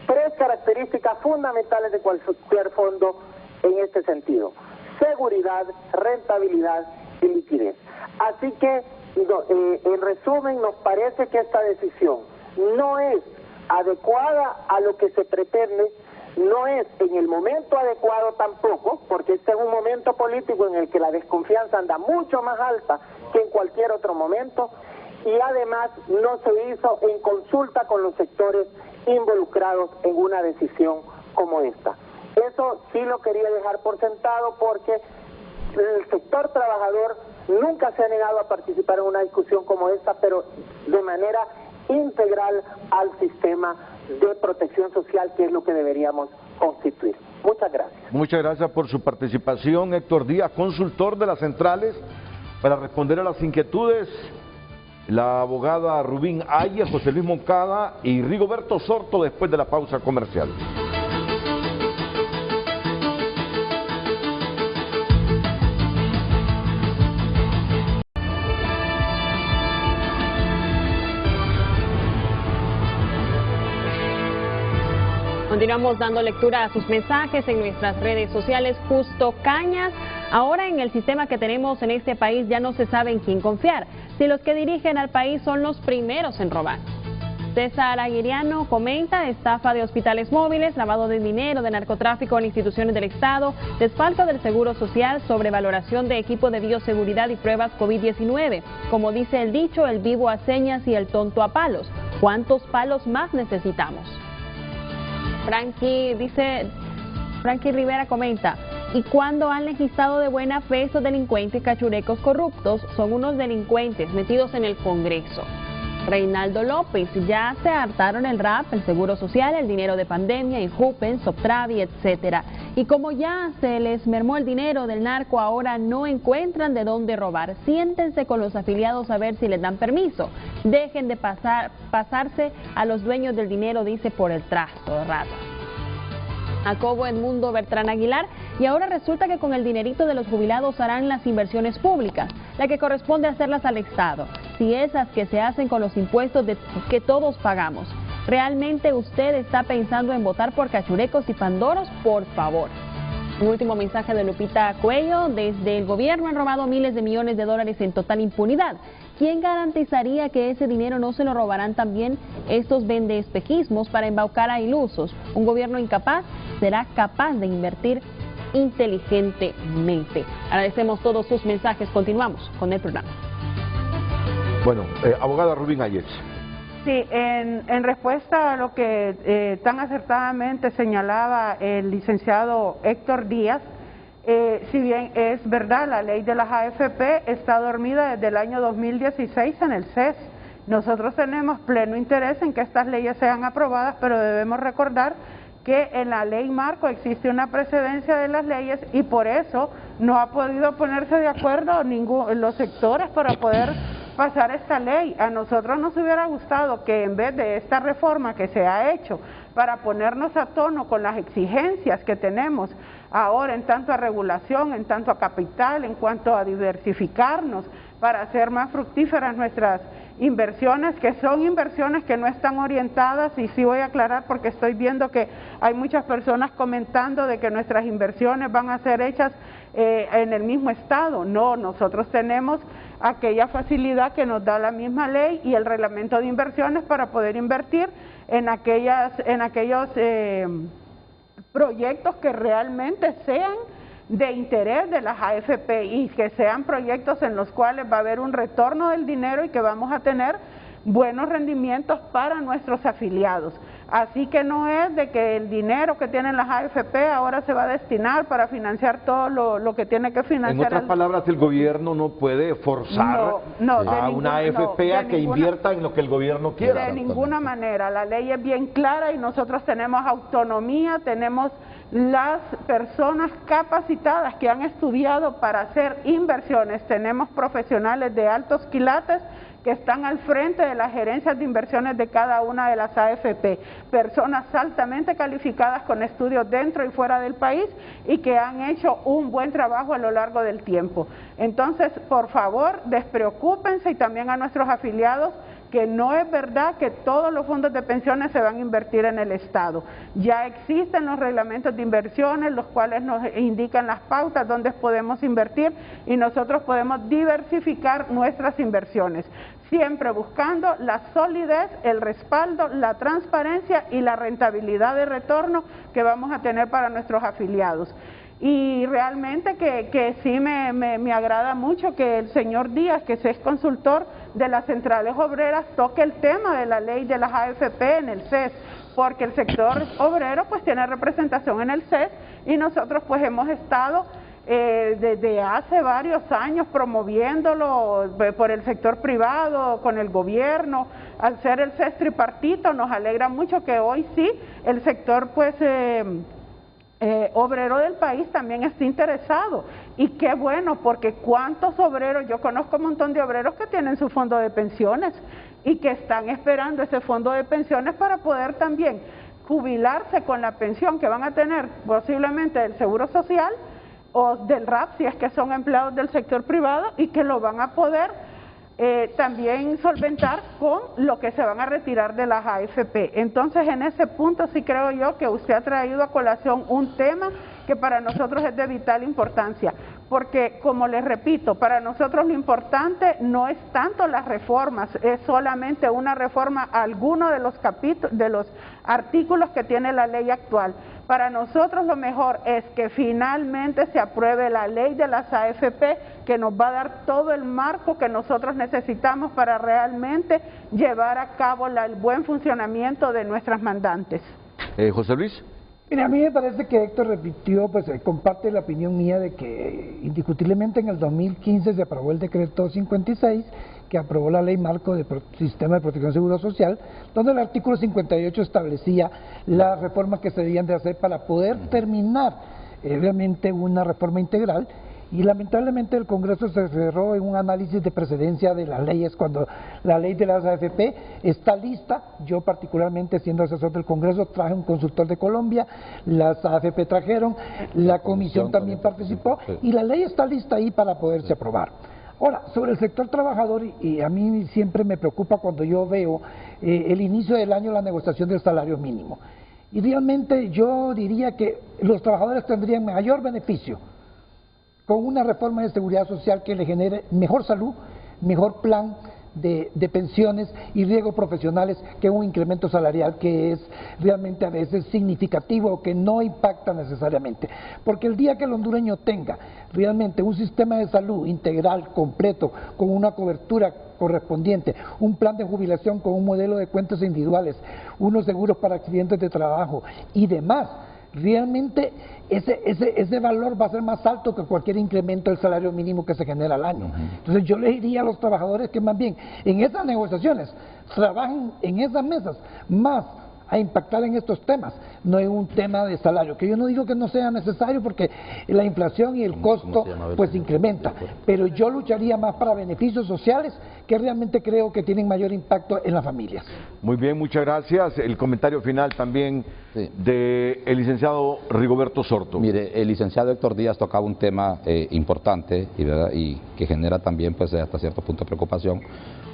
S9: 3 características fundamentales de cualquier fondo en este sentido: seguridad, rentabilidad y liquidez. Así que, en resumen, nos parece que esta decisión no es adecuada a lo que se pretende, no es en el momento adecuado tampoco, porque este es un momento político en el que la desconfianza anda mucho más alta que en cualquier otro momento, y además no se hizo en consulta con los sectores involucrados en una decisión como esta. Eso sí lo quería dejar por sentado, porque el sector trabajador nunca se ha negado a participar en una discusión como esta, pero de manera integral al sistema de protección social, que es lo que deberíamos constituir. Muchas gracias.
S2: Muchas gracias por su participación, Héctor Díaz, consultor de las centrales Para responder a las inquietudes, la abogada Rubín Ayes, José Luis Moncada y Rigoberto Sorto después de la pausa comercial.
S6: Continuamos dando lectura a sus mensajes en nuestras redes sociales. Justo Cañas: ahora en el sistema que tenemos en este país ya no se sabe en quién confiar, si los que dirigen al país son los primeros en robar. César Aguiriano comenta: estafa de hospitales móviles, lavado de dinero, de narcotráfico en instituciones del Estado, desfalco del Seguro Social, sobrevaloración de equipo de bioseguridad y pruebas COVID-19. Como dice el dicho, el vivo a señas y el tonto a palos. ¿Cuántos palos más necesitamos? Frankie Rivera comenta: ¿y cuándo han legislado de buena fe esos delincuentes cachurecos corruptos? Son unos delincuentes metidos en el Congreso. Reinaldo López: ya se hartaron el RAP, el Seguro Social, el dinero de pandemia, Injupen, Soptravi, etcétera. Y como ya se les mermó el dinero del narco, ahora no encuentran de dónde robar. Siéntense con los afiliados a ver si les dan permiso. Dejen de pasarse a los dueños del dinero, dice, por el trasto de rata. Jacobo Edmundo Bertrán Aguilar: y ahora resulta que con el dinerito de los jubilados harán las inversiones públicas, la que corresponde hacerlas al Estado, si esas que se hacen con los impuestos que todos pagamos. ¿Realmente usted está pensando en votar por cachurecos y pandoros? Por favor. Un último mensaje de Lupita Cuello: desde el gobierno han robado miles de millones de dólares en total impunidad. ¿Quién garantizaría que ese dinero no se lo robarán también estos vendeespejismos para embaucar a ilusos? Un gobierno incapaz será capaz de invertir inteligentemente. Agradecemos todos sus mensajes. Continuamos con el programa.
S2: Bueno, abogada Rubín Ayes.
S4: Sí, en respuesta a lo que tan acertadamente señalaba el licenciado Héctor Díaz, si bien es verdad, la ley de las AFP está dormida desde el año 2016 en el CES. Nosotros tenemos pleno interés en que estas leyes sean aprobadas, pero debemos recordar que en la ley marco existe una precedencia de las leyes y por eso no ha podido ponerse de acuerdo los sectores para poder pasar esta ley. A nosotros nos hubiera gustado que en vez de esta reforma que se ha hecho para ponernos a tono con las exigencias que tenemos ahora en tanto a regulación, en tanto a capital, en cuanto a diversificarnos para hacer más fructíferas nuestras inversiones, que son inversiones que no están orientadas, y sí voy a aclarar porque estoy viendo que hay muchas personas comentando de que nuestras inversiones van a ser hechas en el mismo estado. No, nosotros tenemos aquella facilidad que nos da la misma ley y el reglamento de inversiones para poder invertir en aquellos proyectos que realmente sean de interés de las AFP y que sean proyectos en los cuales va a haber un retorno del dinero y que vamos a tener buenos rendimientos para nuestros afiliados. Así que no es de que el dinero que tienen las AFP ahora se va a destinar para financiar todo lo que tiene que financiar.
S2: En otras palabras, el gobierno no puede forzar a una AFP a que invierta en lo que el gobierno quiera.
S4: De ninguna manera, la ley es bien clara y nosotros tenemos autonomía, tenemos las personas capacitadas que han estudiado para hacer inversiones, tenemos profesionales de altos quilates que están al frente de las gerencias de inversiones de cada una de las AFP, personas altamente calificadas con estudios dentro y fuera del país y que han hecho un buen trabajo a lo largo del tiempo. Entonces, por favor, despreocúpense, y también a nuestros afiliados, que no es verdad que todos los fondos de pensiones se van a invertir en el Estado. Ya existen los reglamentos de inversiones, los cuales nos indican las pautas donde podemos invertir y nosotros podemos diversificar nuestras inversiones, siempre buscando la solidez, el respaldo, la transparencia y la rentabilidad de retorno que vamos a tener para nuestros afiliados. Y realmente que sí me agrada mucho que el señor Díaz, que es consultor de las centrales obreras, toque el tema de la ley de las AFP en el CES, porque el sector obrero pues tiene representación en el CES y nosotros pues hemos estado desde hace varios años promoviéndolo por el sector privado, con el gobierno. Al ser el CES tripartito, nos alegra mucho que hoy sí el sector pues obrero del país también está interesado Y qué bueno, porque cuántos obreros, yo conozco un montón de obreros que tienen su fondo de pensiones y que están esperando ese fondo de pensiones para poder también jubilarse con la pensión que van a tener posiblemente del Seguro Social o del RAP, si es que son empleados del sector privado, y que lo van a poder también solventar con lo que se van a retirar de las AFP. Entonces, en ese punto sí creo yo que usted ha traído a colación un tema que para nosotros es de vital importancia, porque, como les repito, para nosotros lo importante no es tanto las reformas, es solamente una reforma a alguno de los capítulos, de los artículos que tiene la ley actual. Para nosotros lo mejor es que finalmente se apruebe la ley de las AFP, que nos va a dar todo el marco que nosotros necesitamos para realmente llevar a cabo el buen funcionamiento de nuestras mandantes.
S2: José Luis.
S5: Mira, a mí me parece que Héctor repitió, pues comparte la opinión mía de que indiscutiblemente en el 2015 se aprobó el decreto 56, que aprobó la ley marco del sistema de protección seguro social, donde el artículo 58 establecía las reformas que se debían de hacer para poder terminar realmente una reforma integral. Y lamentablemente el Congreso se cerró en un análisis de precedencia de las leyes cuando la ley de las AFP está lista. Yo particularmente, siendo asesor del Congreso, traje un consultor de Colombia, las AFP trajeron, la comisión también participó y la ley está lista ahí para poderse aprobar. Ahora, sobre el sector trabajador, y a mí siempre me preocupa cuando yo veo el inicio del año, la negociación del salario mínimo. Y realmente yo diría que los trabajadores tendrían mayor beneficio con una reforma de seguridad social que le genere mejor salud, mejor plan de pensiones y riesgos profesionales, que un incremento salarial que es realmente a veces significativo o que no impacta necesariamente. Porque el día que el hondureño tenga realmente un sistema de salud integral, completo, con una cobertura correspondiente, un plan de jubilación con un modelo de cuentas individuales, unos seguros para accidentes de trabajo y demás, realmente ese valor va a ser más alto que cualquier incremento del salario mínimo que se genera al año. Entonces yo le diría a los trabajadores que más bien en esas negociaciones trabajen en esas mesas más a impactar en estos temas, no en un tema de salario, que yo no digo que no sea necesario porque la inflación y el costo pues incrementa, pero yo lucharía más para beneficios sociales que realmente creo que tienen mayor impacto en las familias.
S2: Muy bien, muchas gracias. El comentario final también del licenciado Rigoberto Sorto.
S3: Mire, el licenciado Héctor Díaz tocaba un tema importante y que genera también pues hasta cierto punto preocupación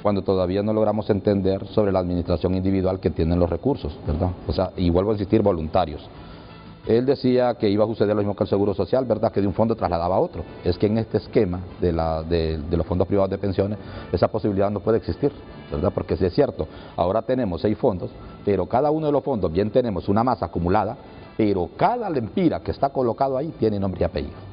S3: cuando todavía no logramos entender sobre la administración individual que tienen los recursos, ¿verdad? O sea, y vuelvo a insistir, voluntarios. Él decía que iba a suceder lo mismo que el Seguro Social, ¿verdad? Que de un fondo trasladaba a otro. Es que en este esquema de los fondos privados de pensiones, esa posibilidad no puede existir, ¿verdad? Porque si es cierto, ahora tenemos 6 fondos, pero cada uno de los fondos, bien tenemos una masa acumulada, pero cada lempira que está colocado ahí tiene nombre y apellido.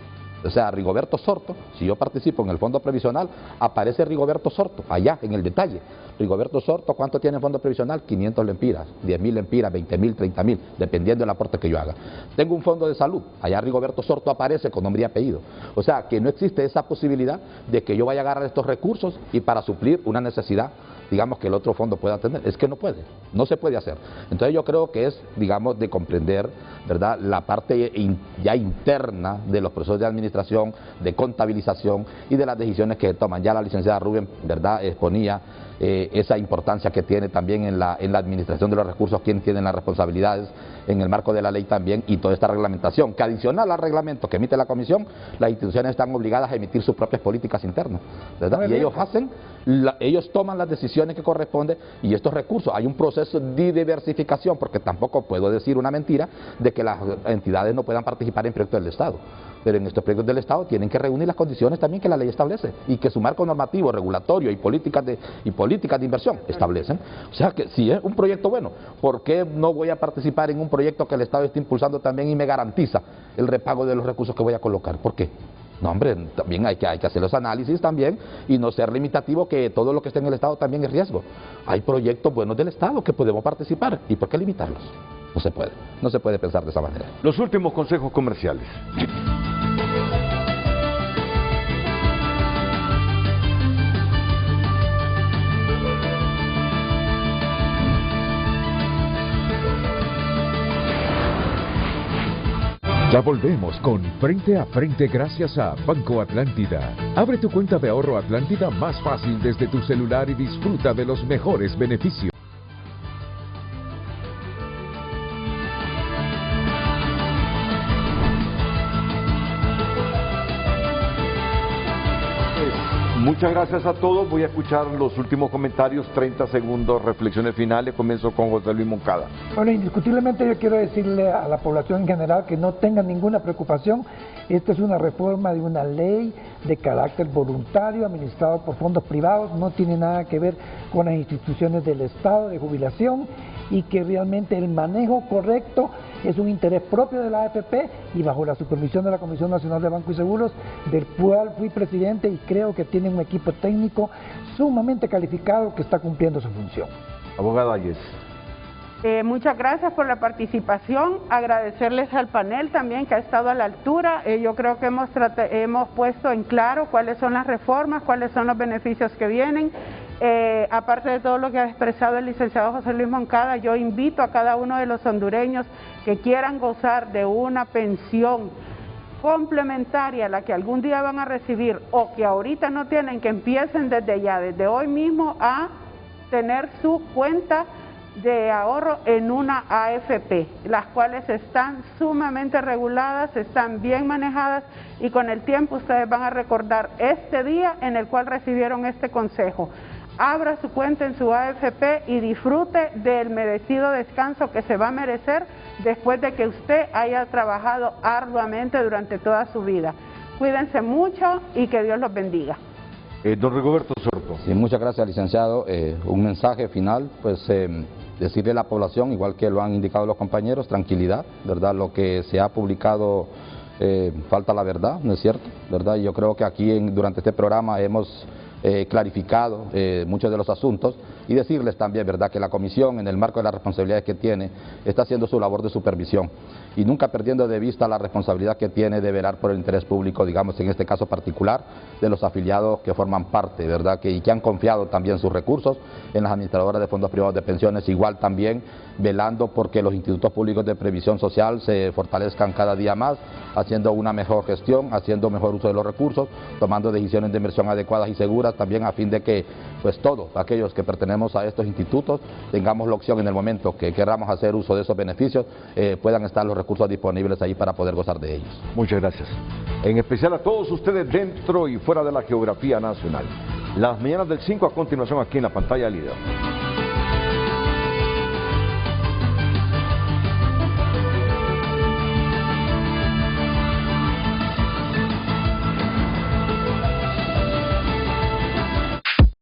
S3: O sea, Rigoberto Sorto, si yo participo en el fondo previsional, aparece Rigoberto Sorto, allá en el detalle. Rigoberto Sorto, ¿cuánto tiene el fondo previsional? 500 lempiras, 10.000 lempiras, 20.000, 30.000, dependiendo del aporte que yo haga. Tengo un fondo de salud, allá Rigoberto Sorto aparece con nombre y apellido. O sea, que no existe esa posibilidad de que yo vaya a agarrar estos recursos y para suplir una necesidad, digamos, que el otro fondo pueda tener. Es que no puede, no se puede hacer. Entonces yo creo que es, digamos, de comprender, ¿verdad?, la parte ya interna de los procesos de administración, de contabilización y de las decisiones que se toman. Ya la licenciada Rubén, ¿verdad?, exponía esa importancia que tiene también en la administración de los recursos, quién tiene las responsabilidades en el marco de la ley también, y toda esta reglamentación, que adicional al reglamento que emite la Comisión, las instituciones están obligadas a emitir sus propias políticas internas, ¿verdad? Y ellos toman las decisiones que corresponden, y estos recursos, hay un proceso de diversificación, porque tampoco puedo decir una mentira de que las entidades no puedan participar en proyectos del Estado. Pero en estos proyectos del Estado tienen que reunir las condiciones también que la ley establece y que su marco normativo, regulatorio y políticas de inversión establecen. O sea que si es un proyecto bueno, ¿por qué no voy a participar en un proyecto que el Estado está impulsando también y me garantiza el repago de los recursos que voy a colocar? ¿Por qué? No, hombre, también hay que hacer los análisis también y no ser limitativo que todo lo que esté en el Estado también es riesgo. Hay proyectos buenos del Estado que podemos participar, ¿y por qué limitarlos? No se puede pensar de esa manera.
S2: Los últimos consejos comerciales.
S1: Ya volvemos con Frente a Frente gracias a Banco Atlántida. Abre tu cuenta de ahorro Atlántida más fácil desde tu celular y disfruta de los mejores beneficios.
S2: Muchas gracias a todos. Voy a escuchar los últimos comentarios, 30 segundos, reflexiones finales. Comienzo con José Luis Moncada.
S5: Bueno, indiscutiblemente yo quiero decirle a la población en general que no tengan ninguna preocupación. Esta es una reforma de una ley de carácter voluntario administrado por fondos privados, no tiene nada que ver con las instituciones del Estado de jubilación, y que realmente el manejo correcto es un interés propio de la AFP y bajo la supervisión de la Comisión Nacional de Bancos y Seguros, del cual fui presidente, y creo que tienen un equipo técnico sumamente calificado que está cumpliendo su función.
S2: Abogada Ayes.
S4: Muchas gracias por la participación, agradecerles al panel también que ha estado a la altura. Yo creo que hemos puesto en claro cuáles son las reformas, cuáles son los beneficios que vienen. Aparte de todo lo que ha expresado el licenciado José Luis Moncada, yo invito a cada uno de los hondureños que quieran gozar de una pensión complementaria a la que algún día van a recibir o que ahorita no tienen, que empiecen desde ya, desde hoy mismo, a tener su cuenta de ahorro en una AFP, las cuales están sumamente reguladas, están bien manejadas, y con el tiempo ustedes van a recordar este día en el cual recibieron este consejo. Abra su cuenta en su AFP y disfrute del merecido descanso que se va a merecer después de que usted haya trabajado arduamente durante toda su vida. Cuídense mucho y que Dios los bendiga.
S2: Don Rigoberto Sorto.
S3: Sí, muchas gracias, licenciado. Un mensaje final, pues decirle a la población, igual que lo han indicado los compañeros, tranquilidad, ¿verdad? Lo que se ha publicado falta la verdad, ¿no es cierto? ¿Verdad? Y yo creo que aquí durante este programa hemos clarificado muchos de los asuntos, y decirles también, ¿verdad?, que la comisión, en el marco de las responsabilidades que tiene, está haciendo su labor de supervisión y nunca perdiendo de vista la responsabilidad que tiene de velar por el interés público, digamos, en este caso particular, de los afiliados que forman parte, ¿verdad?, y que han confiado también sus recursos en las administradoras de fondos privados de pensiones, igual también velando porque los institutos públicos de previsión social se fortalezcan cada día más, haciendo una mejor gestión, haciendo mejor uso de los recursos, tomando decisiones de inversión adecuadas y seguras, también a fin de que pues todos aquellos que pertenecemos a estos institutos tengamos la opción en el momento que queramos hacer uso de esos beneficios, puedan estar los recursos disponibles ahí para poder gozar de ellos.
S2: Muchas gracias. En especial a todos ustedes dentro y fuera de la geografía nacional. Las mañanas del 5 a continuación aquí en la pantalla líder.